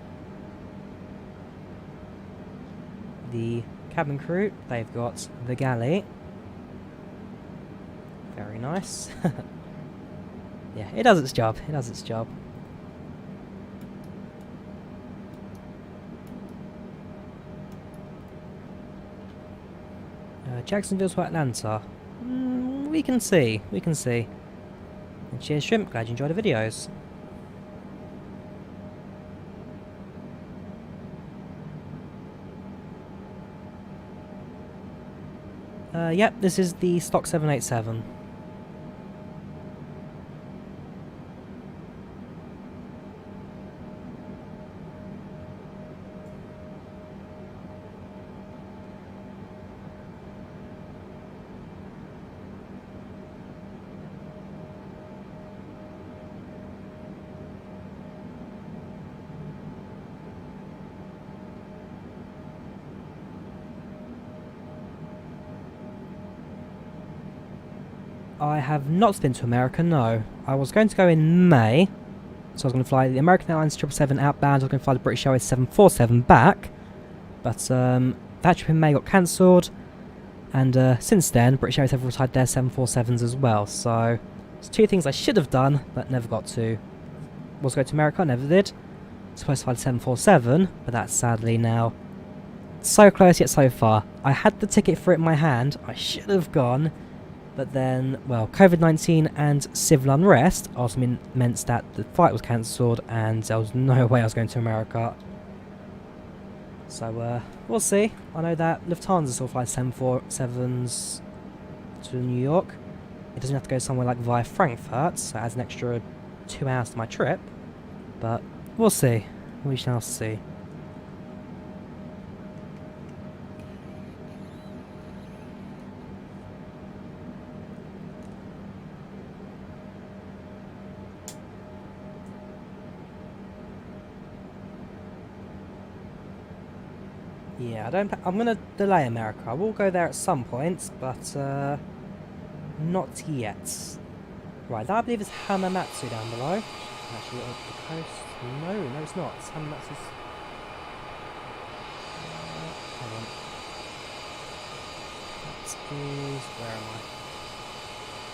The cabin crew, they've got the galley. Very nice. Yeah, it does its job. It does its job. Jacksonville to Atlanta. We can see. We can see. And cheers, Shrimp. Glad you enjoyed the videos. Yep, this is the stock 787. I have not been to America, no. I was going to go in May, so I was going to fly the American Airlines 777 outbound, I was going to fly the British Airways 747 back, but that trip in May got cancelled, and since then, British Airways have retired their 747s as well, so it's two things I should have done, but never got to. Was going to America, never did. Supposed to fly the 747, but that's sadly now So close yet so far. I had the ticket for it in my hand. I should have gone. But then, well, COVID-19 and civil unrest also meant that the flight was cancelled and there was no way I was going to America. So, we'll see. I know that Lufthansa still flies 747s to New York. It doesn't have to go somewhere like via Frankfurt, so it adds an extra 2 hours to my trip. But we'll see. We shall see. Yeah, I'm gonna delay America. I will go there at some point, but not yet. Right, that I believe is Hamamatsu down below. Actually, look at the coast. No, it's not. It's Hamamatsu's. Hang on. That is. Where am I?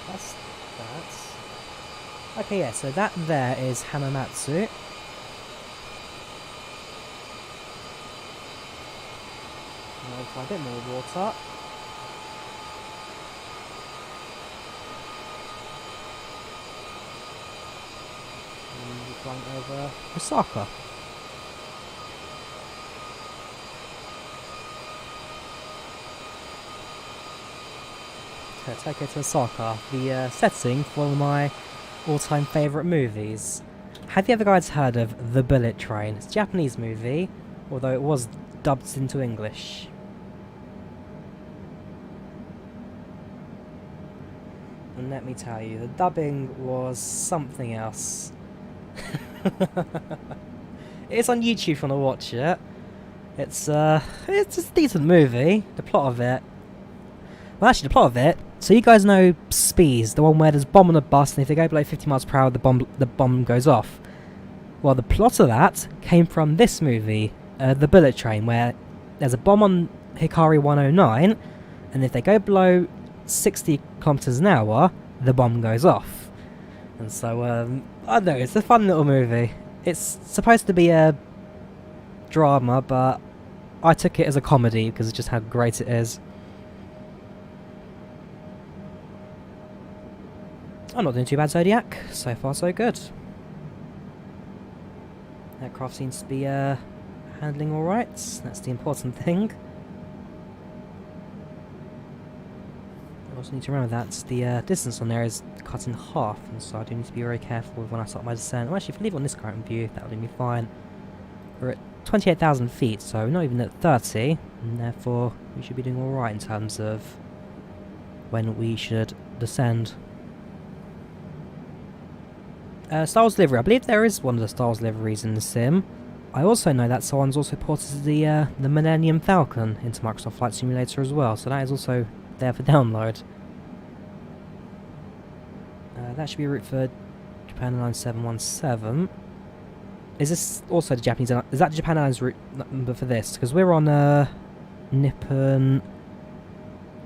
That's that. Okay, yeah. So that there is Hamamatsu. A bit more water. And we're flying over Osaka. So Tokyo to Osaka, the setting for one of my all-time favourite movies. Have you ever guys heard of The Bullet Train? It's a Japanese movie, although it was dubbed into English. And let me tell you, the dubbing was something else. It's on YouTube if you want to watch it. It's a decent movie. The plot of it... Well, actually, the plot of it... So you guys know Spees, the one where there's a bomb on a bus, and if they go below 50 miles per hour, the bomb goes off. Well, the plot of that came from this movie, The Bullet Train, where there's a bomb on Hikari 109, and if they go below 60 kilometers an hour, the bomb goes off. And so, I don't know, it's a fun little movie. It's supposed to be a drama, but I took it as a comedy because of just how great it is. I'm not doing too bad, Zodiac. So far, so good. Aircraft seems to be handling alright. That's the important thing. I also need to remember that the distance on there is cut in half, and so I do need to be very careful when I start my descent. Well, actually, if I leave it on this current view, that would be fine. We're at 28,000 feet, so we're not even at 30, and therefore we should be doing alright in terms of when we should descend. Star Wars livery. I believe there is one of the Star Wars liveries in the sim. I also know that someone's also ported the Millennium Falcon into Microsoft Flight Simulator as well, so that is also there for download. That should be a route for Japan Airlines 717. Is this also the Japanese? Is that the Japan Airlines route number for this? Because we're on Nippon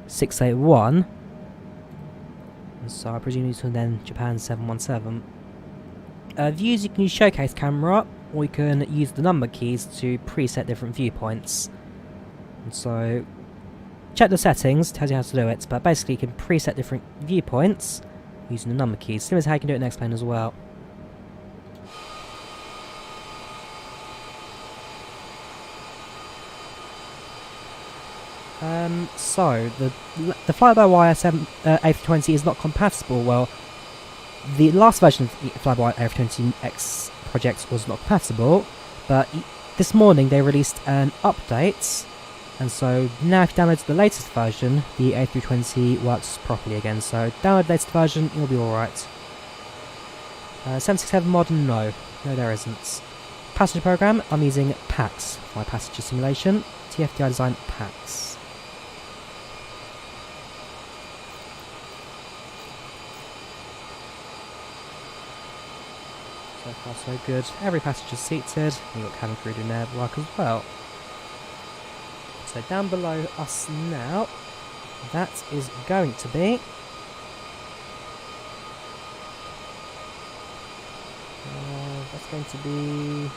681, and so I presume it's then Japan 717. Views, you can use showcase camera, or you can use the number keys to preset different viewpoints. And so, check the settings, tells you how to do it, but basically you can preset different viewpoints using the number keys. Similar to how you can do it in X-Plane as well. So, the fly-by-wire A320 is not compatible. Well, the last version of the fly-by-wire A320X project was not compatible, but this morning they released an update, and so now if you download the latest version, the A320 works properly again. So download the latest version, you'll be alright. 767 modern, no there isn't. Passenger program, I'm using PAX, my passenger simulation, TFDI design PAX. So far so good. Every passenger's seated. You've got cabin crew doing their work as well. So down below us now, that is going to be... that's going to be...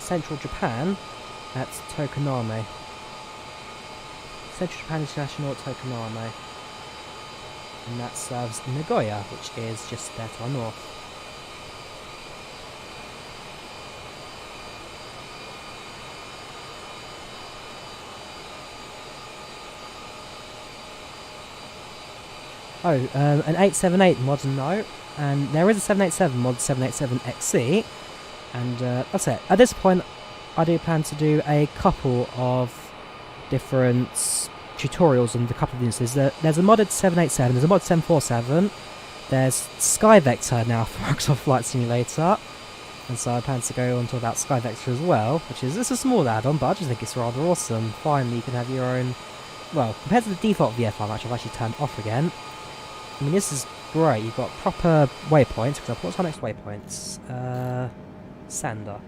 central Japan at Tokoname. Central Japan International at Tokoname. And that serves Nagoya, which is just there to our north. Oh, an 878 mod, no, and there is a 787 mod, 787XC, and that's it. At this point, I do plan to do a couple of different tutorials on the couple of instances. There's a modded 787, there's a mod 747, there's SkyVector now for Microsoft Flight Simulator, and so I plan to go on to about SkyVector as well, which is, it's a small add-on, but I just think it's rather awesome. Finally, you can have your own, well, compared to the default VFR, which I've actually turned off again. I mean, this is great. You've got proper waypoints. For example, what's our next waypoints? Sander.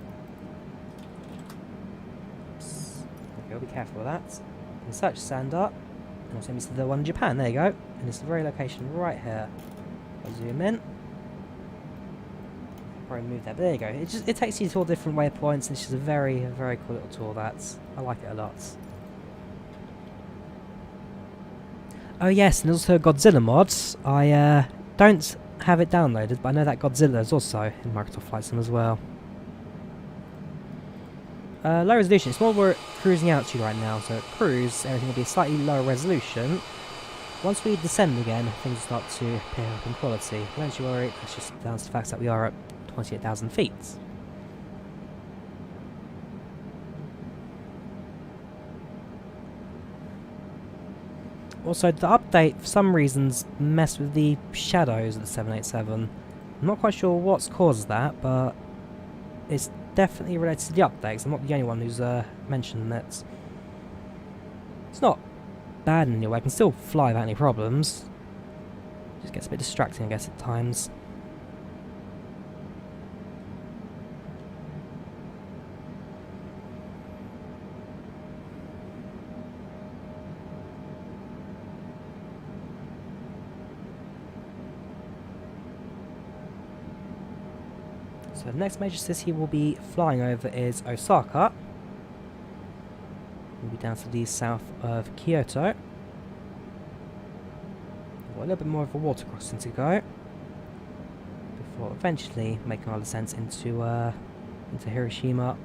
Oops. Okay, be careful with that. You can search Sander. And also it's the one in Japan. There you go. And it's the very location right here. I'll zoom in. Probably move that. But there you go. It takes you to all different waypoints. And it's just a very, very cool little tool. I like it a lot. Oh yes, and there's also a Godzilla mod. I don't have it downloaded, but I know that Godzilla is also in Microsoft Flight Sim as well. Low resolution, it's what we're cruising out to right now, so at cruise, everything will be slightly lower resolution. Once we descend again, things will start to pick up in quality. Don't you worry, that's just down to the fact that we are at 28,000 feet. Also, the update, for some reasons, messed with the shadows of the 787. I'm not quite sure what's caused that, but it's definitely related to the updates. I'm not the only one who's mentioned that. It's not bad in any way. I can still fly without any problems. Just gets a bit distracting, I guess, at times. So the next major city we'll be flying over is Osaka. We'll be down to the south of Kyoto. We've got a little bit more of a water crossing to go before eventually making our descent into Hiroshima.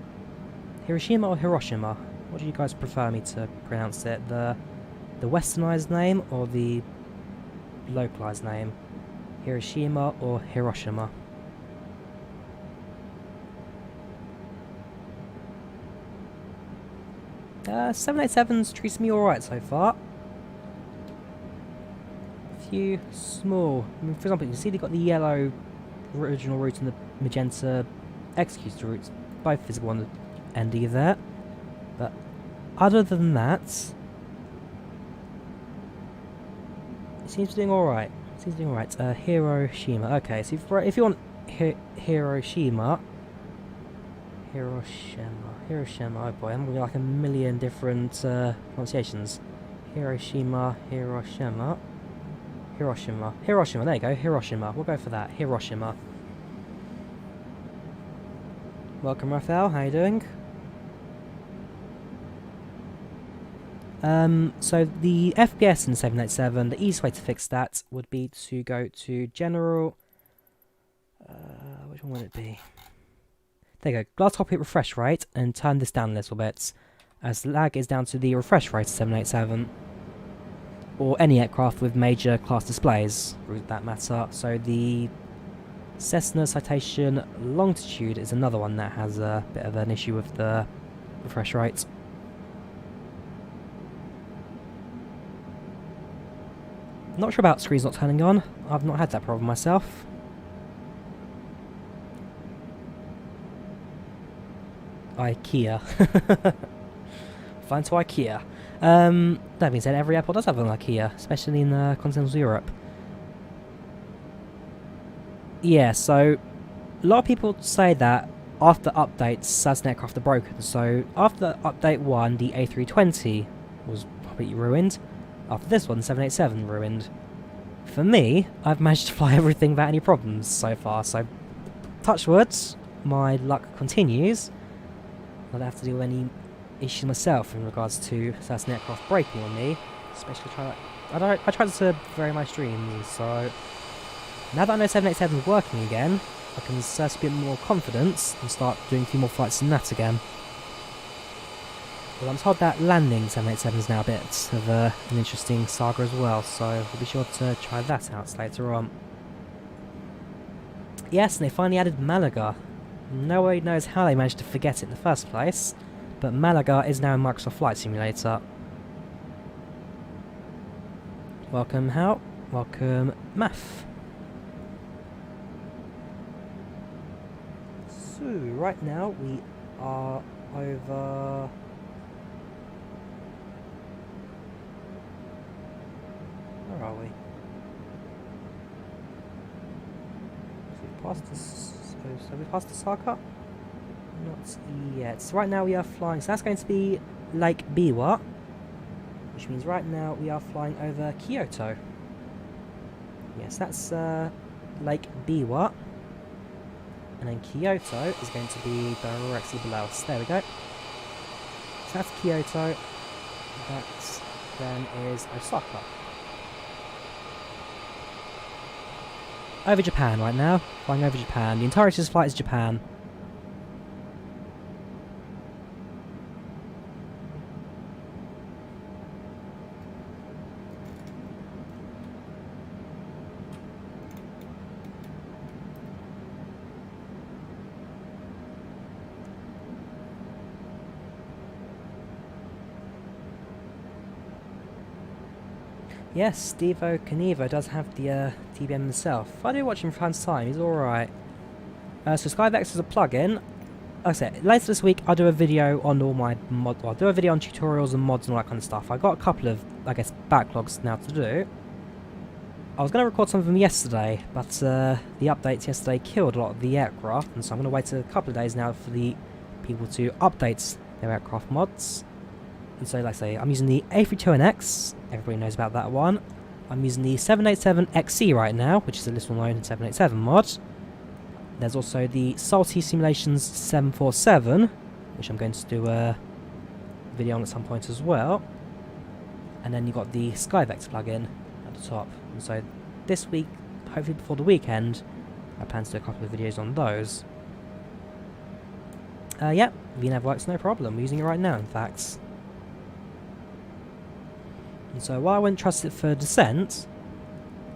Hiroshima or Hiroshima? What do you guys prefer me to pronounce it? The westernized name or the localized name? Hiroshima or Hiroshima? 787's treating me alright so far. A few small, I mean, for example, you can see they've got the yellow original route and the magenta executed routes, both visible on the end of there. But other than that, it seems to be doing alright. Hiroshima. Okay, so if you want Hiroshima, oh boy, I'm going to like a million different pronunciations. Hiroshima, Hiroshima, there you go, Hiroshima, we'll go for that, Hiroshima. Welcome Raphael, how you doing? So the FPS in 787, the easiest way to fix that would be to go to General, which one would it be? There you go, glass cockpit refresh rate, and turn this down a little bit, as the lag is down to the refresh rate of 787, or any aircraft with major class displays, for that matter. So the Cessna Citation Longitude is another one that has a bit of an issue with the refresh rate. Not sure about screens not turning on, I've not had that problem myself. IKEA. Fine to IKEA. That being said, every airport does have an IKEA, especially in continental Europe. Yeah, so a lot of people say that after updates, certain aircraft are broken. So after update 1, the A320 was completely ruined. After this one, the 787 ruined. For me, I've managed to fly everything without any problems so far. So touch wood, my luck continues. not have to deal with any issues myself in regards to certain aircraft breaking on me. Especially I tried to vary my streams, so now that I know 787 is working again, I can assert a bit more confidence and start doing a few more flights in that again. Well, I'm told that landing 787 is now a bit of an interesting saga as well, so we'll be sure to try that out later on. Yes, and they finally added Malaga. Nobody knows how they managed to forget it in the first place, but Malaga is now a Microsoft Flight Simulator. Welcome, Hal. Welcome, Math. So, right now we are over... Where are we? Have we passed Osaka? Not yet. So right now we are flying. So that's going to be Lake Biwa, which means right now we are flying over Kyoto. Yes, that's Lake Biwa, and then Kyoto is going to be directly below us. There we go. So that's Kyoto. That then is Osaka. Over Japan right now. Flying over Japan. The entirety of this flight is Japan. Yes, Steve-O Knievo does have the TBM himself. I do watch him from time to time, he's alright. So Skyvex is a plugin. Like I said, later this week I'll do a video on all my mod. Well, I'll do a video on tutorials and mods and all that kind of stuff. I got a couple of, I guess, backlogs now to do. I was going to record some of them yesterday, but the updates yesterday killed a lot of the aircraft, and so I'm going to wait a couple of days now for the people to update their aircraft mods. And so, like I say, I'm using the A320X, everybody knows about that one. I'm using the 787XC right now, which is a little known 787 mod. There's also the Salty Simulations 747, which I'm going to do a video on at some point as well. And then you've got the Skyvex plugin at the top. And so this week, hopefully before the weekend, I plan to do a couple of videos on those. Yeah, VNAV works no problem. We're using it right now, in fact. And so while I wouldn't trust it for descent,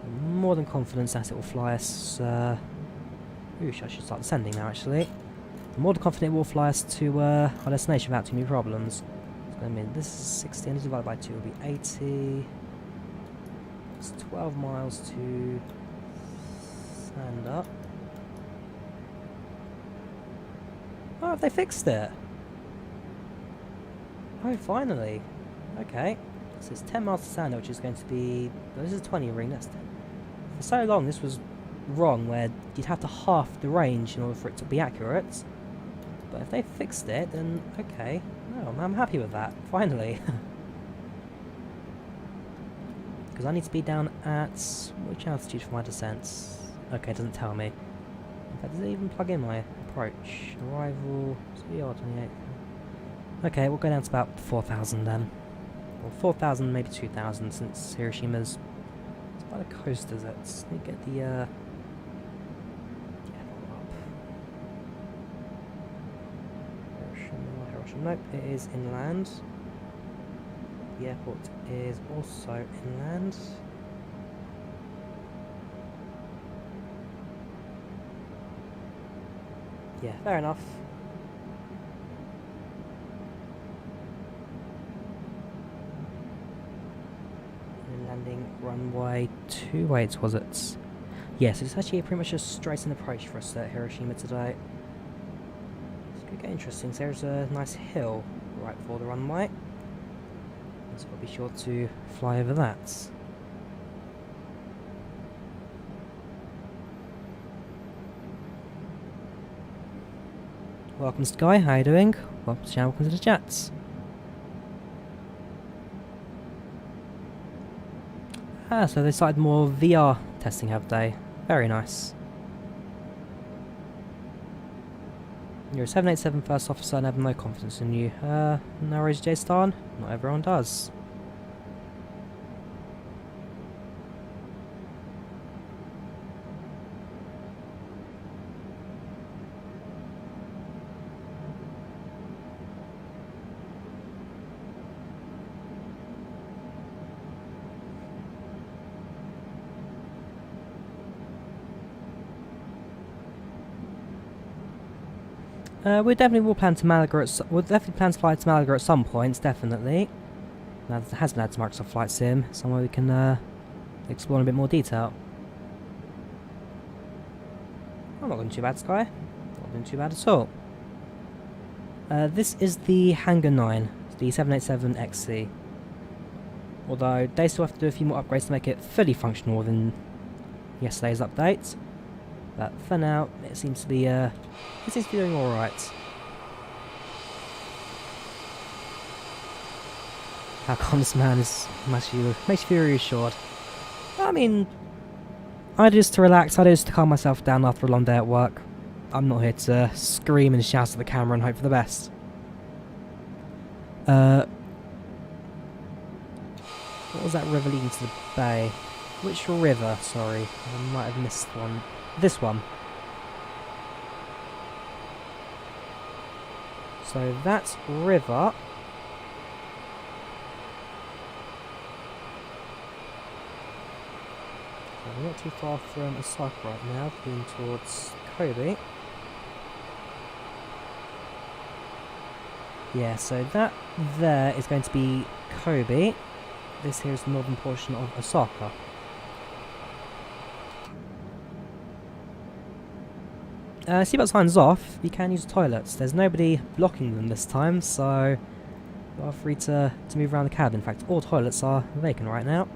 I'm more than confident that it will fly us... Ooh, I should start descending now, actually. I'm more than confident it will fly us to our destination without too many problems. So, I mean, this is 60, and divided by 2 will be 80. It's 12 miles to stand up. Oh, have they fixed it? Oh, finally. Okay. So it's 10 miles to stand up, which is going to be... Well, this is a 20 ring. That's... For so long, this was wrong, where you'd have to half the range in order for it to be accurate. But if they fixed it, then okay. No, I'm happy with that. Finally. Because I need to be down at... Which altitude for my descents? Okay, it doesn't tell me. In fact, does it even plug in my approach? Arrival... CR 28. Okay, we'll go down to about 4,000 then. Or 4,000, maybe 2,000, since Hiroshima's... It's by the coast, is it? Let me get the... Yeah, up. Hiroshima, nope, it is inland. The airport is also inland. Yeah, fair enough. Landing runway 28, was it? Yes, it's actually pretty much a straight in approach for us at Hiroshima today. It's going to get interesting. So there's a nice hill right before the runway. So I'll be sure to fly over that. Welcome Sky, how are you doing? Welcome to the channel, welcome to the chats. Ah, so they started more VR testing, have they? Very nice. You're a 787 first officer and I have no confidence in you. No worries, J-Star. Not everyone does. We definitely will plan to Malaga we'll definitely plan to fly to Malaga at some points, definitely. Now there has been added to Microsoft Flight Sim, somewhere we can explore in a bit more detail. I'm not doing too bad, Sky. Not doing too bad at all. This is the Hangar 9, the 787XC. Although they still have to do a few more upgrades to make it fully functional within yesterday's update. But for now, it seems to be doing all right. How calm this man is makes you feel reassured. I mean, I do this to relax. I do this to calm myself down after a long day at work. I'm not here to scream and shout at the camera and hope for the best. What was that river leading to the bay? Which river? Sorry, I might have missed one. This one. So that's river. So we're not too far from Osaka right now, heading towards Kobe. Yeah, so that there is going to be Kobe. This here is the northern portion of Osaka. Seatbelt signs off, you can use toilets. There's nobody blocking them this time, so you are free to move around the cabin. In fact, all toilets are vacant right now.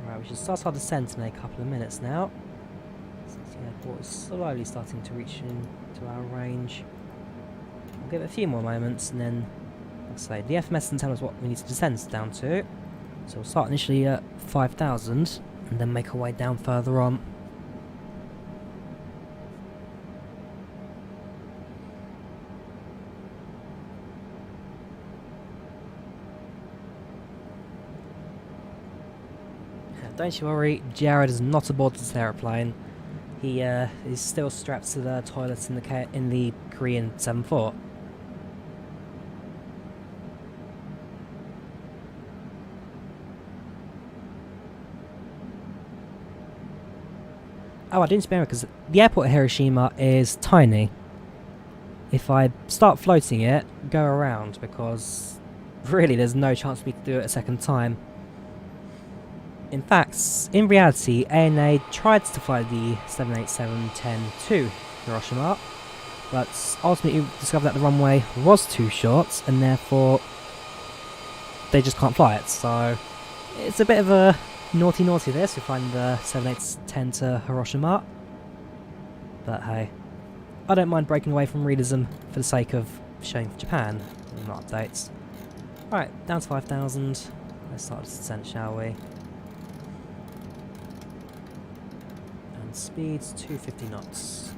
Right, we should start our descent in a couple of minutes now. The airport is slowly starting to reach into our range. We'll give it a few more moments and then, like I say, the FMS doesn't tell us what we need to descend down to. So we'll start initially at 5,000 and then make our way down further on. Don't you worry, Jared is not aboard this aeroplane. He is still strapped to the toilets in the Korean 7-4. Oh, I didn't spare it because the airport at Hiroshima is tiny. If I start floating it, go around, because really there's no chance for me to do it a second time. In fact, in reality, ANA tried to fly the 787-10 to Hiroshima, but ultimately discovered that the runway was too short, and therefore they just can't fly it. So it's a bit of a naughty this, we find the 787-10 to Hiroshima. But hey, I don't mind breaking away from realism for the sake of showing Japan in updates. Alright, down to 5,000. Let's start the descent, shall we? Speeds 250 knots.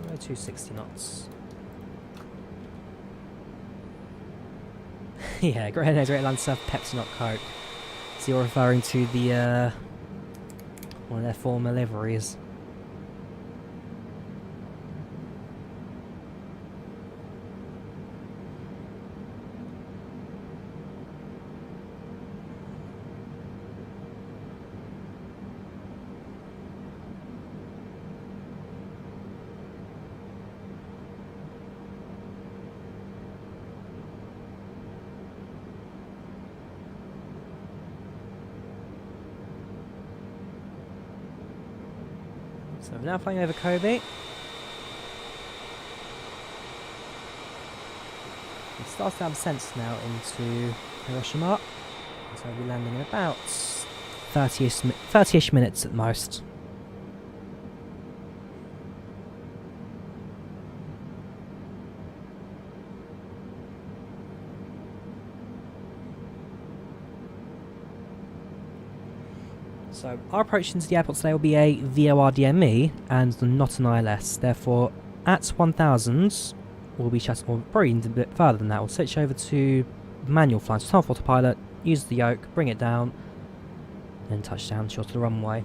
260 knots. Yeah, Great Atlantic Surf Pepsi not Coke. So you're referring to the one of their former liveries. So we're now flying over Kobe. It starts our descent now into Hiroshima. So we'll be landing in about 30-ish minutes at most. So our approach into the airport today will be a VORDME and not an ILS. Therefore, at 1000, we'll be shutting, or probably even a bit further than that. We'll switch over to manual flying. So turn off autopilot, use the yoke, bring it down, then touch down short of the runway.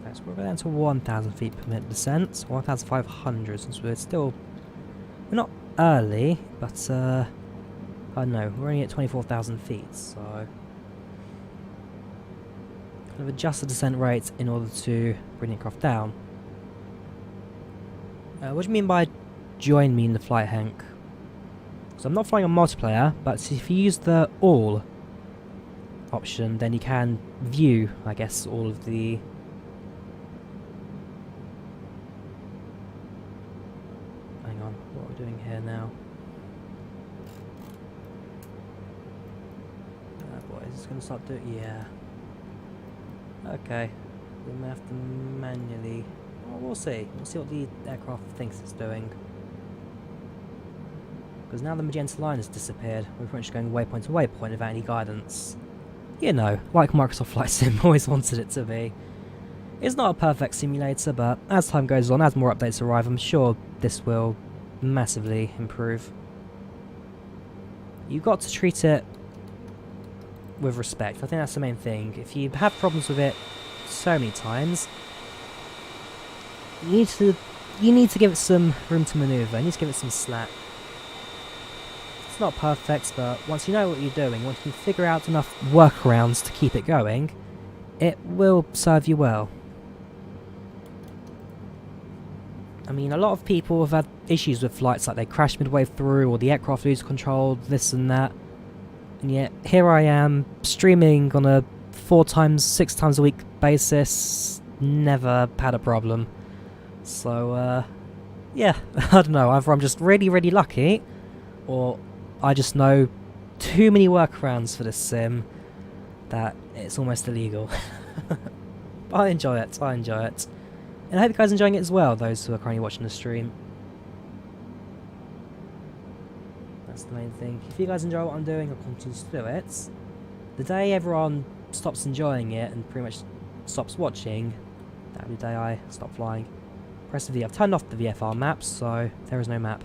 Okay, so we're down to 1000 feet per minute descent, 1500 since we're not early, but I don't know, we're only at 24,000 feet, so kind of adjust the descent rate in order to bring the aircraft down. What do you mean by join me in the flight, Hank? So I'm not flying on multiplayer, but if you use the all option, then you can view, I guess, all of the... Hang on, what are we doing here now? Boy, is this going to start doing... Yeah. Okay. We may have to manually... Well, we'll see. We'll see what the aircraft thinks it's doing. Because now the magenta line has disappeared, we're pretty much going waypoint to waypoint without any guidance. You know, like Microsoft Flight Sim always wanted it to be. It's not a perfect simulator, but as time goes on, as more updates arrive, I'm sure this will massively improve. You've got to treat it with respect. I think that's the main thing. If you have problems with it so many times, you need to give it some room to manoeuvre. You need to give it some slack. It's not perfect, but once you know what you're doing, once you can figure out enough workarounds to keep it going, it will serve you well. I mean, a lot of people have had issues with flights, like they crash midway through, or the aircraft lose control, this and that. And yet, here I am, streaming on a 4 times, 6 times a week basis, never had a problem. So, yeah, I don't know, either I'm just really, really lucky, or I just know too many workarounds for this sim that it's almost illegal. I enjoy it, I enjoy it. And I hope you guys are enjoying it as well, those who are currently watching the stream. That's the main thing. If you guys enjoy what I'm doing, I'll continue to do it. The day everyone stops enjoying it and pretty much stops watching, that'll be the day I stop flying. Press the V. I've turned off the VFR maps, so there is no map.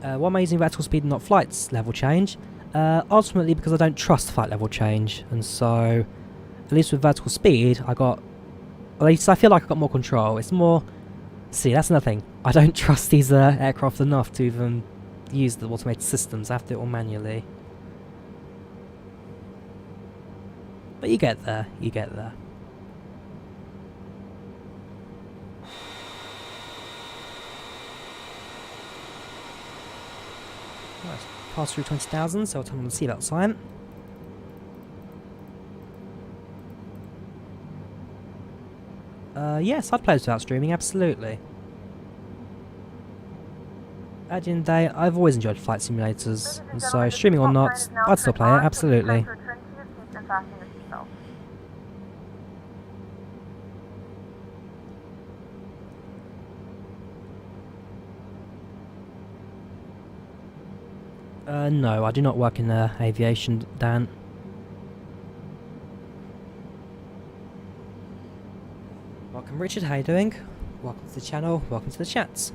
Why am I using vertical speed and not flight level change? Ultimately because I don't trust flight level change, and so at least with vertical speed at least I feel like I've got more control. It's more... See, that's another thing. I don't trust these aircraft enough to even use the automated systems. I have to do it all manually. But you get there, you get there. Right, pass through 20,000, so I'll turn on the seatbelt sign. Yes, I'd play this without streaming, absolutely. At the end of the day, I've always enjoyed flight simulators, and so streaming or not, I'd still play it, absolutely. No, I do not work in aviation, Dan. Welcome Richard, how you doing? Welcome to the channel, welcome to the chats.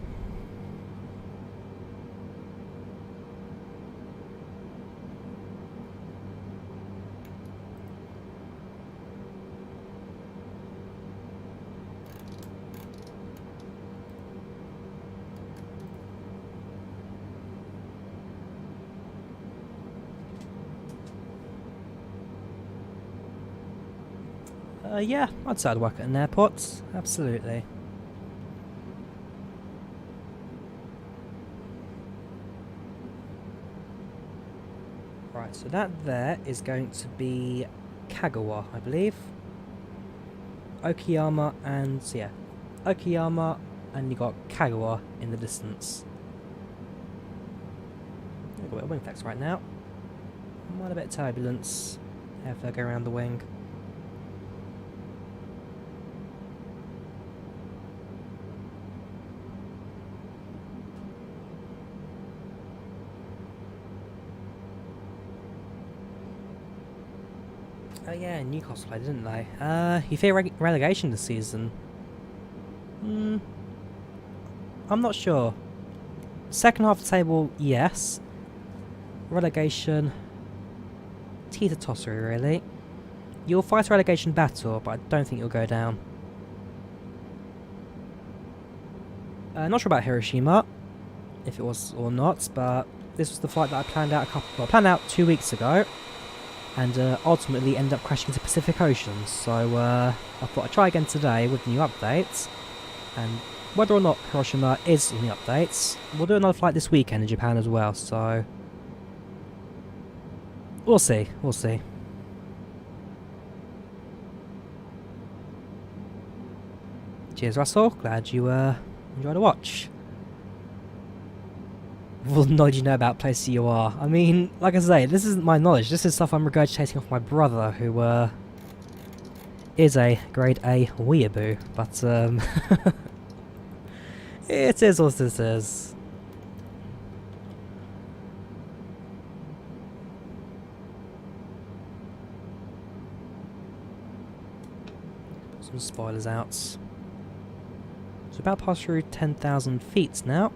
Yeah, I'd say I'd work at an airport, absolutely. Right, so that there is going to be Kagawa, I believe. Okayama and, so yeah, Okayama, and you got Kagawa in the distance. I've got a bit of wing flex right now. Might a bit of turbulence. Airflow go around the wing. Oh yeah, Newcastle played, didn't they? You fear relegation this season? I'm not sure. Second half of the table, yes. Relegation, teeter tosser really. You'll fight a relegation battle, but I don't think you'll go down. Not sure about Hiroshima, if it was or not, but this was the flight that I planned out 2 weeks ago, and ultimately ended up crashing into the Pacific Ocean. So I thought I'd try again today with new updates, and whether or not Hiroshima is in the updates, we'll do another flight this weekend in Japan as well. So we'll see. We'll see. Cheers, Russell. Glad you enjoyed the watch. What knowledge you know about places you are? I mean, like I say, this isn't my knowledge. This is stuff I'm regurgitating off my brother, who is a grade A weeaboo. But it is what this is. Some spoilers out. So about to pass through 10,000 feet now.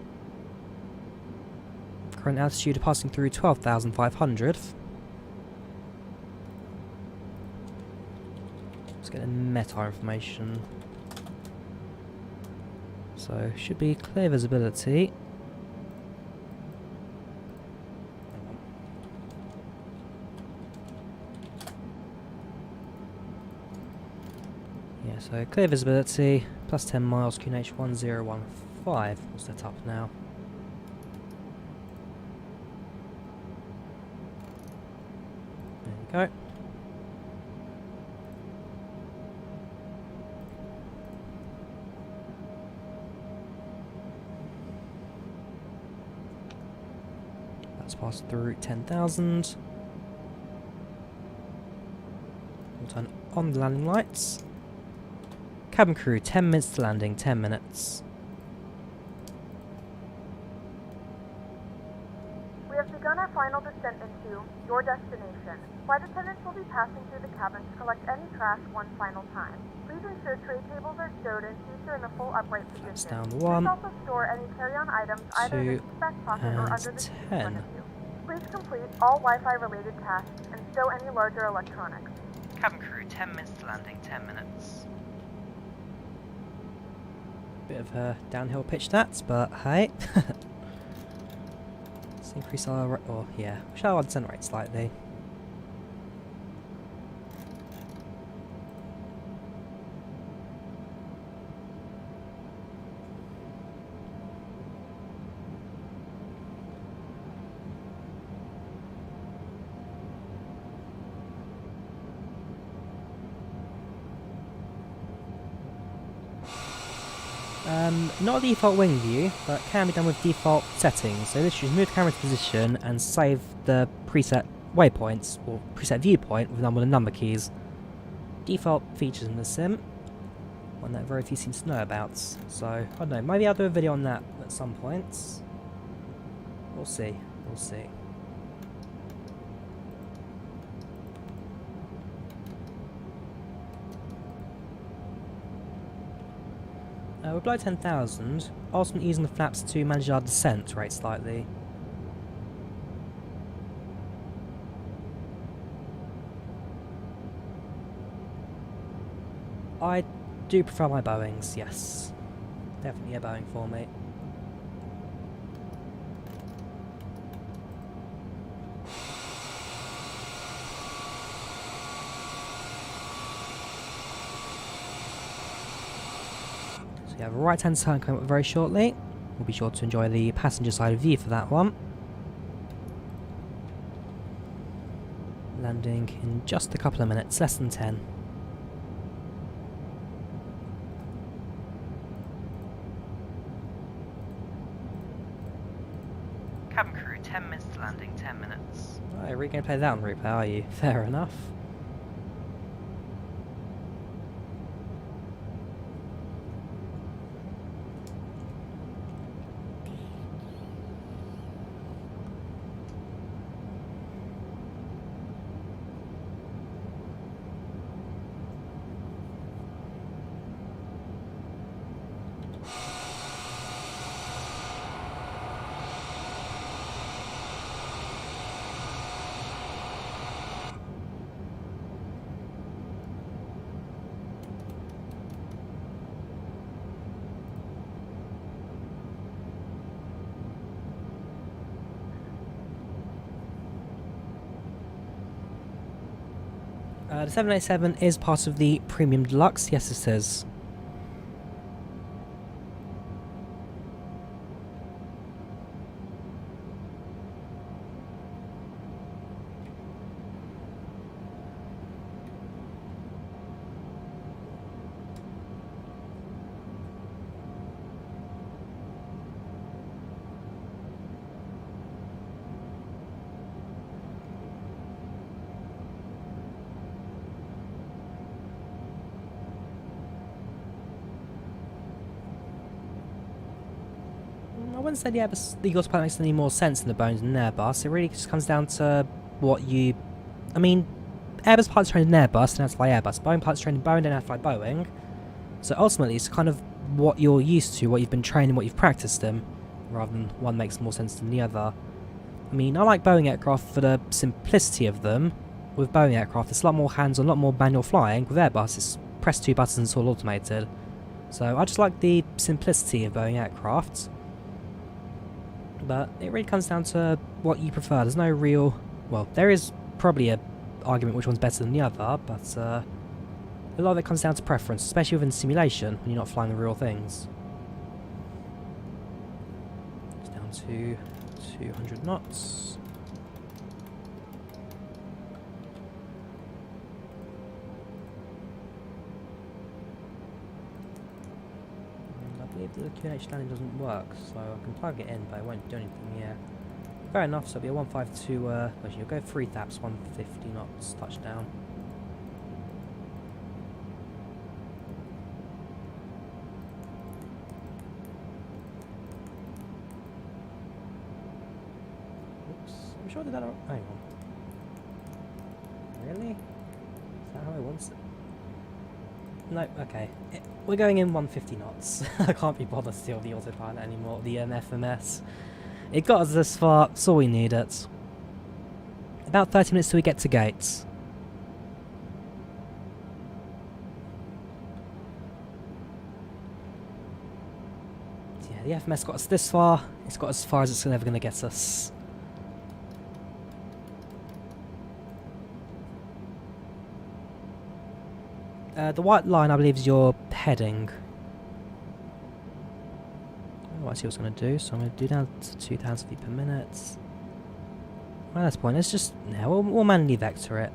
Current altitude passing through 12,500. Let's get a meta information. So should be clear visibility. Yeah, so clear visibility, plus 10 miles, QNH 1015. We'll set up now. There you go. That's passed through 10,000. We'll turn on the landing lights. Cabin crew, 10 minutes to landing, 10 minutes. We have begun our final descent into your destination. Flight attendants will be passing through the cabin to collect any trash one final time. Please ensure tray tables are stowed and seats are in the full upright Flaps position. down to Please 1, also store any carry-on items either in the 2, back pocket or and under the seat in 10. front of you. Please complete all Wi-Fi related tasks and stow any larger electronics. Cabin crew, 10 minutes to landing, 10 minutes. Bit of a downhill pitch that, but hey. Let's increase our shall our descent rate slightly. Not a default wing view, but can be done with default settings. So literally move the camera to position and save the preset waypoints, or preset viewpoint with the number keys. Default features in the sim, one that very few seem to know about. So, I don't know, maybe I'll do a video on that at some point. We'll see, we'll see. We're below 10,000, also using the flaps to manage our descent rate slightly. I do prefer my Boeings, yes. Definitely a Boeing for me. We have a right hand turn coming up very shortly. We'll be sure to enjoy the passenger side view for that one. Landing in just a couple of minutes, less than 10. Cabin crew, 10 minutes to landing, 10 minutes. Right, we're going to play that on replay, are you? Fair enough. The 787 is part of the Premium Deluxe. Yes, it is. I wouldn't say the Airbus pilot makes any more sense in the Boeing than an Airbus. It really just comes down to what you... I mean, Airbus pilots trained in Airbus, they don't have to fly Airbus. Boeing pilots trained in Boeing, they don't have to fly Boeing. So ultimately, it's kind of what you're used to, what you've been trained in, what you've practiced in, rather than one makes more sense than the other. I mean, I like Boeing aircraft for the simplicity of them. With Boeing aircraft, it's a lot more hands-on, a lot more manual flying. With Airbus, it's press 2 buttons and it's all automated. So I just like the simplicity of Boeing aircraft. But it really comes down to what you prefer. There's no real... Well, there is probably a argument which one's better than the other, but a lot of it comes down to preference, especially within simulation, when you're not flying the real things. It's down to 200 knots. I believe the QNH landing doesn't work, so I can plug it in, but it won't do anything here. Fair enough, so it'll be a 152, actually you'll go 3 taps, 150 knots, touchdown. Oops, I'm sure that hang on. Really? Is that how I want it? No, okay. We're going in 150 knots. I can't be bothered to steal the autopilot anymore, the FMS. It got us this far, that's all we needed. About 30 minutes till we get to gates. So yeah, the FMS got us this far, it's got as far as it's ever going to get us. The white line, I believe, is your heading. Oh, I see what it's going to do, so I'm going to do down to 2,000 feet per minute. Well, that's the point. Let's just... Yeah, we'll manually vector it.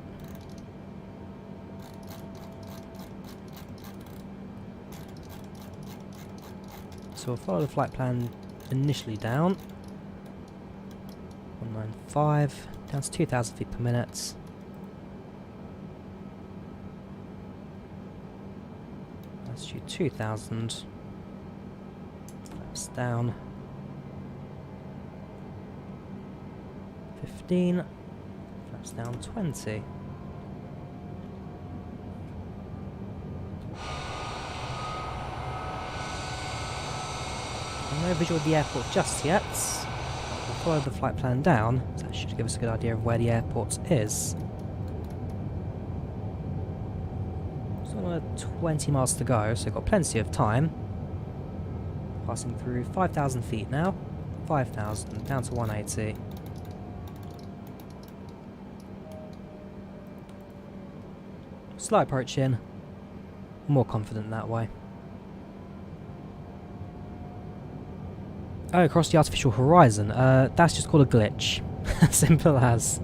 So we'll follow the flight plan initially down. 195, down to 2,000 feet per minute. Altitude 2,000. Flaps down. 15. Flaps down 20. No visual of the airport just yet. We'll follow the flight plan down, so that should give us a good idea of where the airport is. So another 20 miles to go, so we've got plenty of time. Passing through 5,000 feet now. 5,000, down to 180. Slow approach in. More confident that way. Oh, across the artificial horizon. That's just called a glitch. Simple as.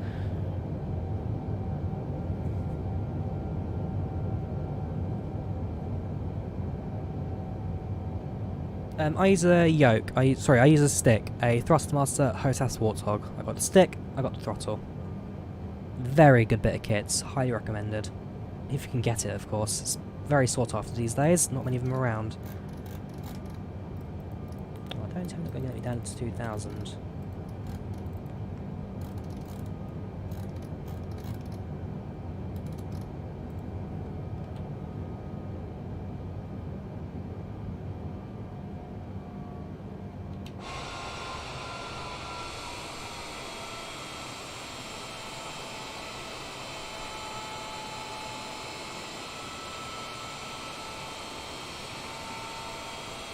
I use a yoke. I use a stick. A Thrustmaster Hotas Warthog. I got the stick. I got the throttle. Very good bit of kit. Highly recommended. If you can get it, of course. It's very sought after these days. Not many of them around. I don't think they're going to get me down to 2,000.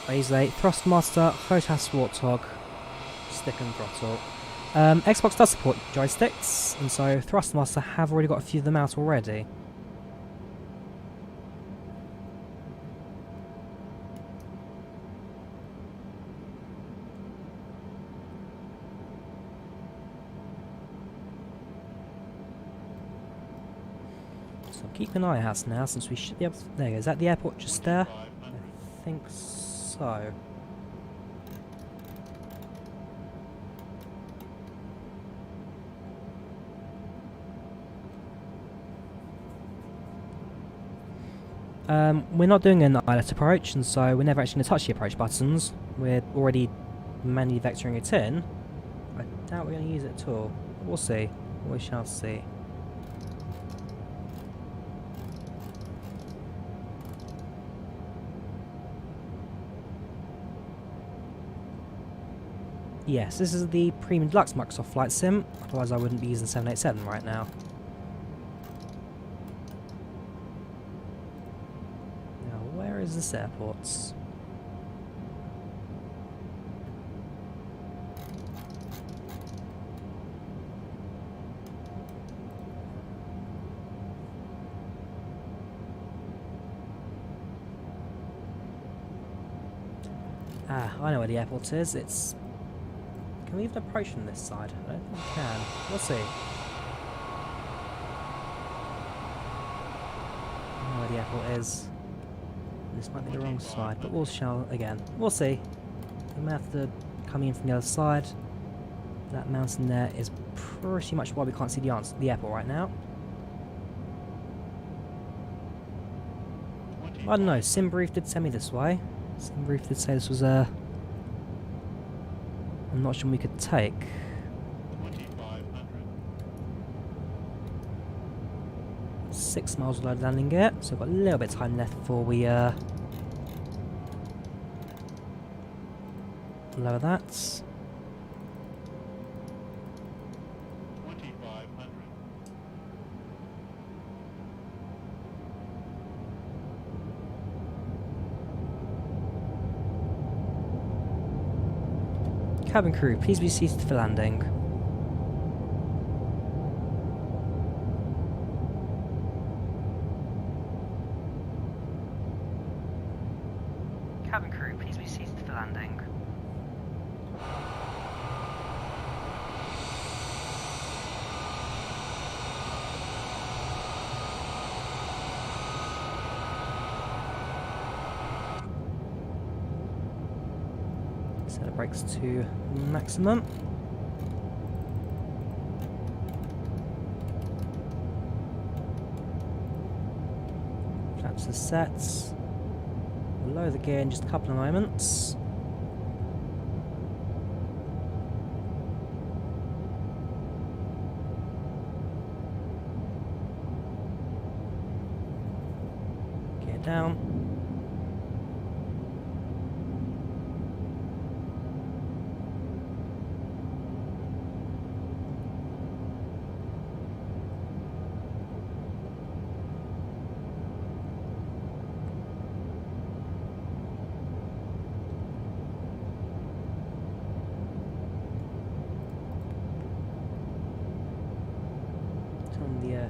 I use a Thrustmaster Hotas Warthog stick and throttle. Xbox does support joysticks, and so Thrustmaster have already got a few of them out already. So I'm keeping an eye out now since we should be able to... There you go. Is that the airport just there? I think so. We're not doing an islet approach, and so we're never actually going to touch the approach buttons. We're already manually vectoring it in. I doubt we're going to use it at all. We'll see. We shall see. Yes, this is the Premium Deluxe Microsoft Flight Sim, otherwise I wouldn't be using 787 right now. Now, where is this airport? Ah, I know where the airport is. It's... Can we even approach from this side? I don't think we can. We'll see. I know where the airport is. This might be the wrong side, but we'll shall again. We'll see. We may have to come in from the other side. That mountain there is pretty much why we can't see the airport right now. I don't know, SimBrief did send me this way. SimBrief did say this was a... I'm not sure we could take. 6 miles load landing gear, so we've got a little bit of time left before we lower that. Cabin crew, please be seated for landing. Cabin crew, please be seated for landing. Set the brakes to maximum. Flaps are set. We'll lower the gear in just a couple of moments. Gear down.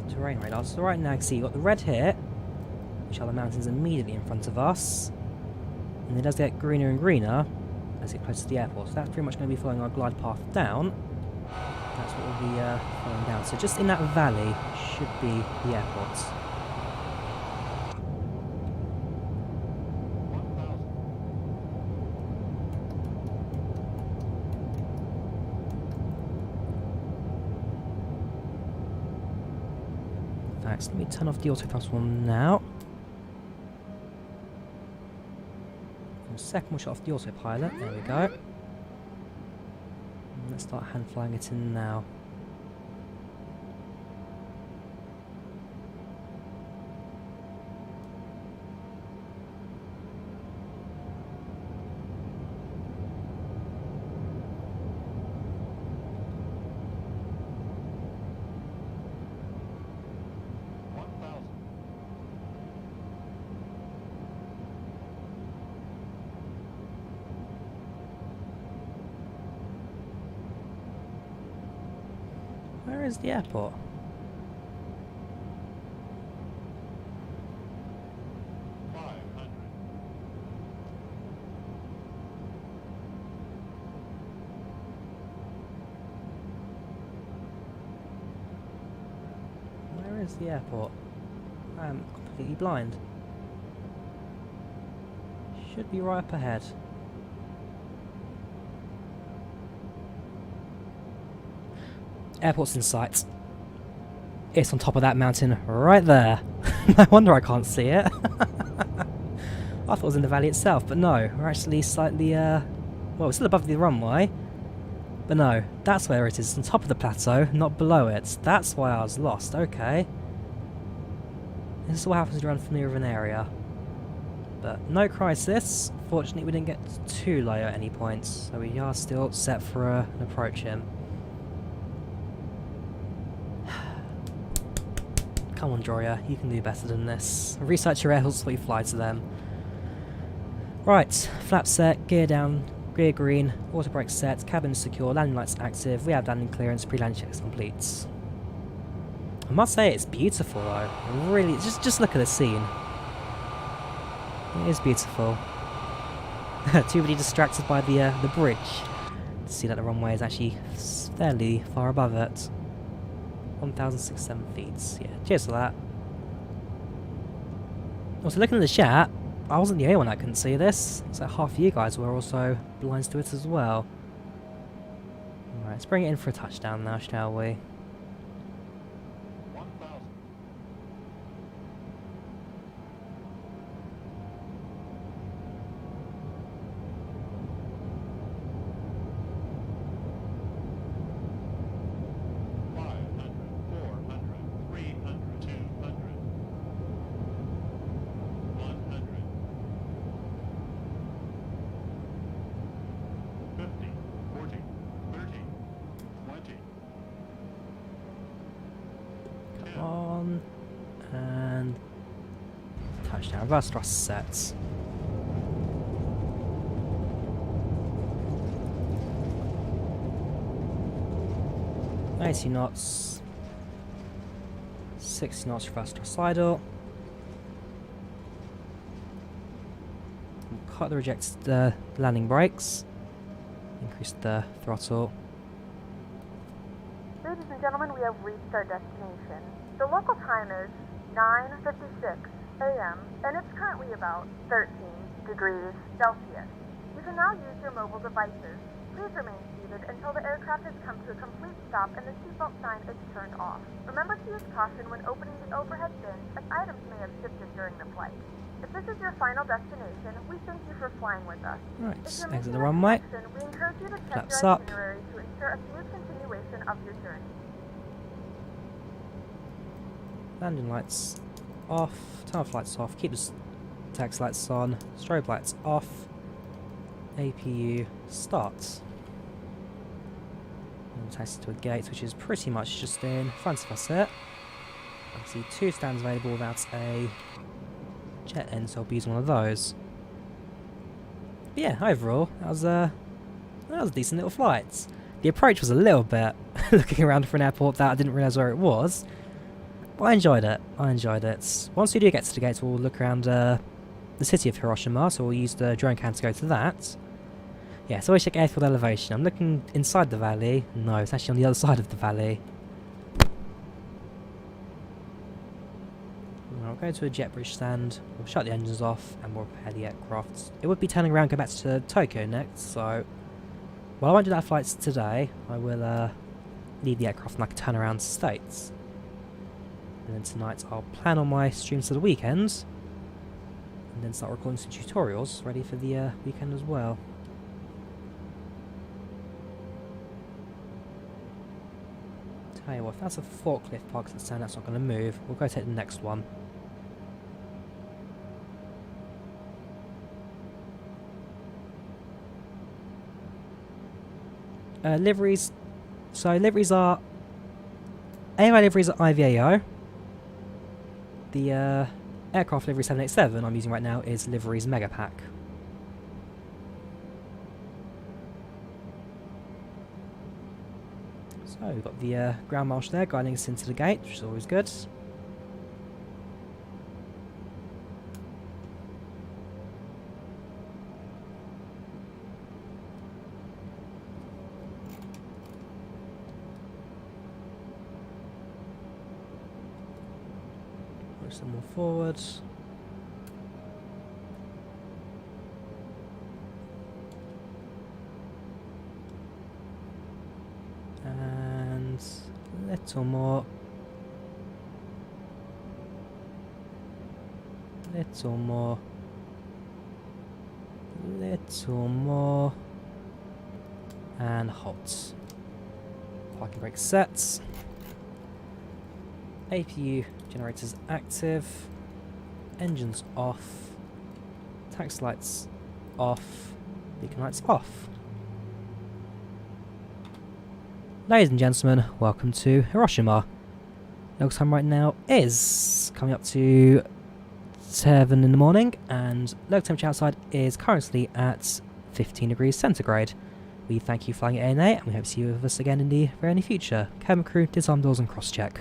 Terrain radar. So right now you can see you've got the red here, which are the mountains immediately in front of us, and it does get greener and greener as it closes to the airport. So that's pretty much going to be following our glide path down. That's what we'll be following down. So just in that valley should be the airport. So let me turn off the autothrottle now. In a second we'll shut off the autopilot. There we go. And let's start hand flying it in now. Where is the airport? Where is the airport? I am completely blind. Should be right up ahead. Airport's in sight. It's on top of that mountain right there. No wonder I can't see it. I thought it was in the valley itself, but no. We're actually slightly, well, we're still above the runway. But no, that's where it is. It's on top of the plateau, not below it. That's why I was lost. Okay. This is what happens when you're unfamiliar with an area. But no crisis. Fortunately, we didn't get too low at any points, so we are still set for an approach him. Come on, Drawyah, you can do better than this. Research your airports before you fly to them. Right, flap set, gear down, gear green, auto brake set, cabin secure, landing lights active, we have landing clearance, pre-landing checks complete. I must say it's beautiful though. Really, just look at the scene. It is beautiful. Too really distracted by the bridge to see that the runway is actually fairly far above it. 1,067 feet. Yeah, cheers for that. Also, looking at the chat, I wasn't the only one that couldn't see this. So half of you guys were also blind to it as well. Alright, let's bring it in for a touchdown now, shall we? On and touchdown. Reverse thrust sets. knots, 60 knots reverse thrust idle. Cut the rejected landing brakes. Increase the throttle. Ladies and gentlemen, we have reached our destination. The local time is 9:56 a.m. and it's currently about 13 degrees Celsius. You can now use your mobile devices. Please remain seated until the aircraft has come to a complete stop and the seatbelt sign is turned off. Remember to use caution when opening the overhead bins as items may have shifted during the flight. If this is your final destination, we thank you for flying with us. Right, If you're exit making the a runway. connection, we encourage you to check Flaps your up. itinerary to ensure a smooth continuation of your journey. Landing lights off, turn off lights off, keep the taxi lights on, strobe lights off, APU starts. And taxi to a gate which is pretty much just in front of us here. I can see two stands available without a jet end, so I'll be using one of those. But yeah, overall, that was a decent little flight. The approach was a little bit looking around for an airport that I didn't realise where it was. But I enjoyed it. Once we do get to the gates, we'll look around the city of Hiroshima, so we'll use the drone cam to go to that. Yeah, so always check airfield elevation. I'm looking inside the valley. No, it's actually on the other side of the valley. I'll go to a jet bridge stand, we'll shut the engines off, and we'll prepare the aircraft. It would be turning around and go back to Tokyo next, so while I won't do that flight today, I will leave the aircraft and I can turn around states. And then tonight I'll plan on my streams for the weekend, and then start recording some tutorials ready for the weekend as well. Tell you what, if that's a forklift parked at the stand, that's not going to move. We'll go take the next one. Liveries. So liveries are AI liveries are IVAO. The aircraft livery 787 I'm using right now is liveries Megapack. So we've got the ground marshal there guiding us into the gate, which is always good. some more forward. And a little more. Little more. Little more. And halt. Parking brake sets. APU generators active. Engines off. Taxi lights off. Beacon lights off. Ladies and gentlemen, welcome to Hiroshima. Local time right now is coming up to 7 in the morning, and local temperature outside is currently at 15 degrees centigrade. We thank you for flying at ANA, and we hope to see you with us again in the very near future. Cabin crew, disarm doors and cross-check.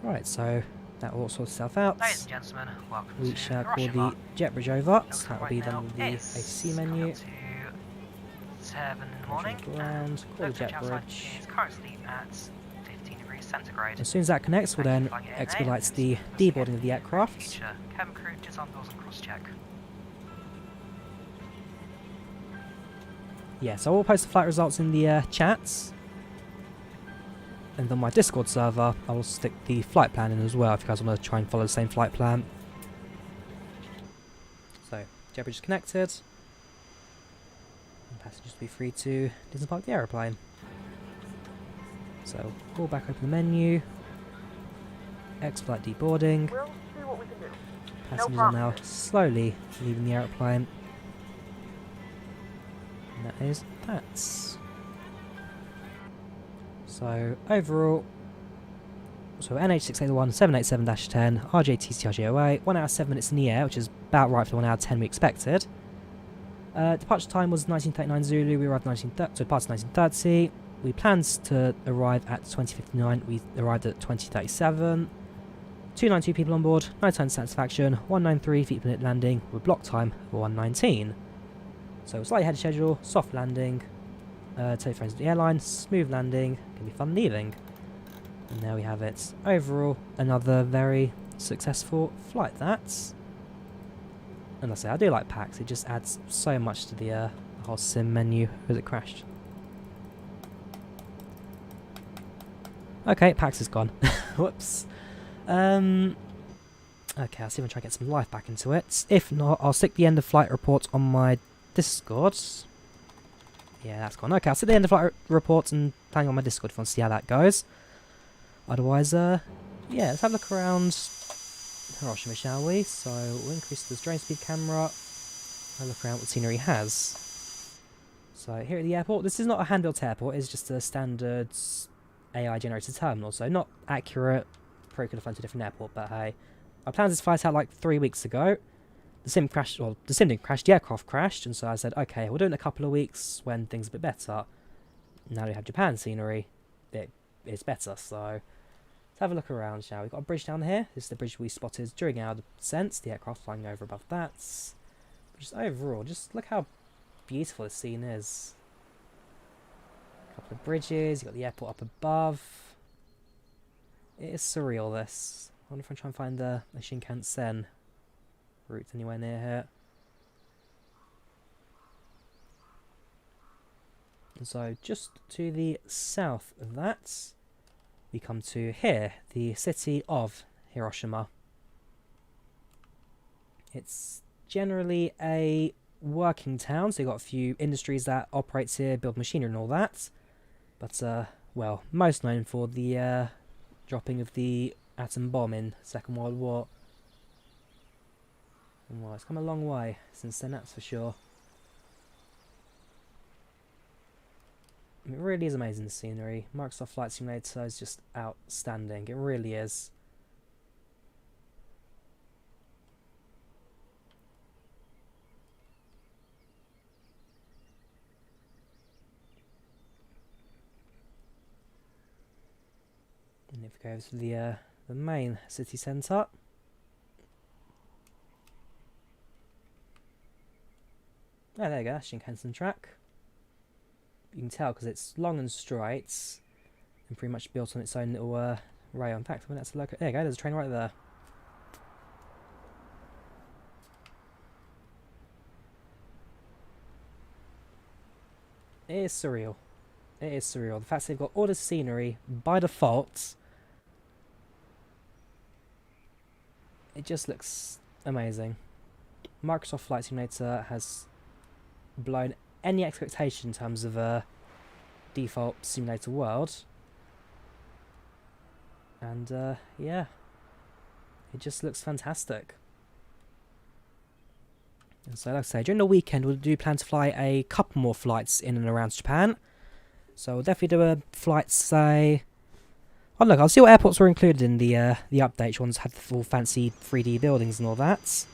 Right, so that will all sort itself out. Ladies and gentlemen, welcome We to shall call Hiroshima. the jet bridge over, so that will Right be now done with the is AC coming menu. up to 7 in the morning. Ground, call the Local jet temperature outside bridge. is currently at 15 degrees centigrade. As soon as that connects, we'll then Thank you for flying at ANA, expedite and the we'll see you deboarding of the again in aircraft. future. Cabin crew, disarm doors and cross-check. Yeah, so I will post the flight results in the chats. And on my Discord server, I will stick the flight plan in as well if you guys want to try and follow the same flight plan. So, jet bridge is connected. And passengers will be free to disembark the aeroplane. So, pull back open the menu. Expedite deboarding. We'll see what we can do. Passengers are now slowly leaving the aeroplane. And that is that. So overall, so NH681 787-10, RJTCRJ08, 1 hour 7 minutes in the air, which is about right for the 1 hour 10 we expected. Departure time was 1939 Zulu, we arrived 1930. We planned to arrive at 2059, we arrived at 2037. 292 people on board, 99 satisfaction, 193 feet per minute landing, with block time of 119. So slightly ahead of schedule, soft landing, take friends to the airline, smooth landing, can be fun leaving. And there we have it. Overall, another very successful flight, that's. And I say, I do like PAX, it just adds so much to the whole sim menu as it crashed. Okay, PAX is gone. Whoops. Okay, I'll see if I can try and get some life back into it. If not, I'll stick the end of flight report on my Discord. Yeah, that's gone. Okay, I'll set the end of flight reports and hang on my Discord if you want to see how that goes. Otherwise, yeah, let's have a look around Hiroshima, shall we? So, we'll increase the drone speed camera. Have a look around what the scenery has. So, here at the airport, this is not a hand-built airport, it's just a standard AI-generated terminal, so not accurate. Probably could have flown to a different airport, but hey. I planned this flight out like 3 weeks ago. The sim crashed, or the sim didn't crash, the aircraft crashed, and so I said, okay, we'll do it in a couple of weeks when things are a bit better. Now we have Japan scenery, it's better, so let's have a look around, shall we? We've got a bridge down here. This is the bridge we spotted during our descent, the aircraft flying over above that. But just overall, just look how beautiful this scene is. A couple of bridges, you've got the airport up above. It is surreal, this. I wonder if I try and find a Shinkansen route anywhere near here. And so just to the south of that, we come to here, the city of Hiroshima. It's generally a working town, so you've got a few industries that operates here, build machinery and all that. But, well, most known for the dropping of the atom bomb in Second World War. Well, it's come a long way since then, that's for sure. It really is amazing, the scenery. Microsoft Flight Simulator is just outstanding. It really is. And if we go to the main city centre. Oh, there you go, that's Shinkansen track. You can tell because it's long and straight, and pretty much built on its own little rail. In fact, I mean, that's a look. There you go. There's a train right there. It is surreal. It is surreal. The fact that they've got all this scenery by default. It just looks amazing. Microsoft Flight Simulator has blown any expectation in terms of a default simulator world. And yeah, it just looks fantastic. And so, like I say, during the weekend we do plan to fly a couple more flights in and around Japan. So we'll definitely do a flight, say... Oh look, I'll see what airports were included in the update, which ones had the full fancy 3D buildings and all that.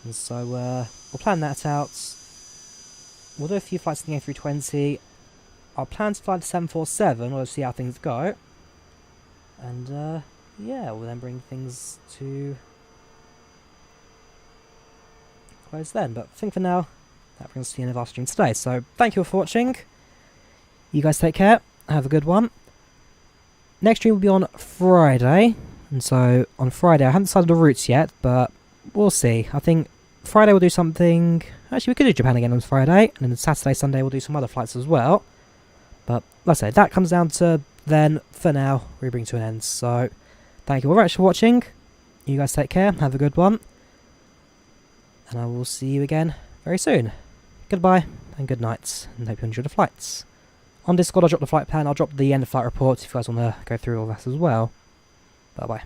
And so we'll plan that out. We'll do a few flights in the A320. I'll plan to fly the 747, we'll see how things go. And yeah, we'll then bring things to close then. But I think for now, that brings us to the end of our stream today. So thank you all for watching. You guys take care. Have a good one. Next stream will be on Friday. And so on Friday, I haven't decided the routes yet, but we'll see. I think Friday we'll do something... Actually, we could do Japan again on Friday. And then Saturday, Sunday we'll do some other flights as well. But like I say, that comes down to then, for now, we bring to an end. So thank you all very much for watching. You guys take care. Have a good one. And I will see you again very soon. Goodbye and good night. And hope you enjoy the flights. On Discord, I'll drop the flight plan. I'll drop the end of flight report if you guys want to go through all that as well. Bye-bye.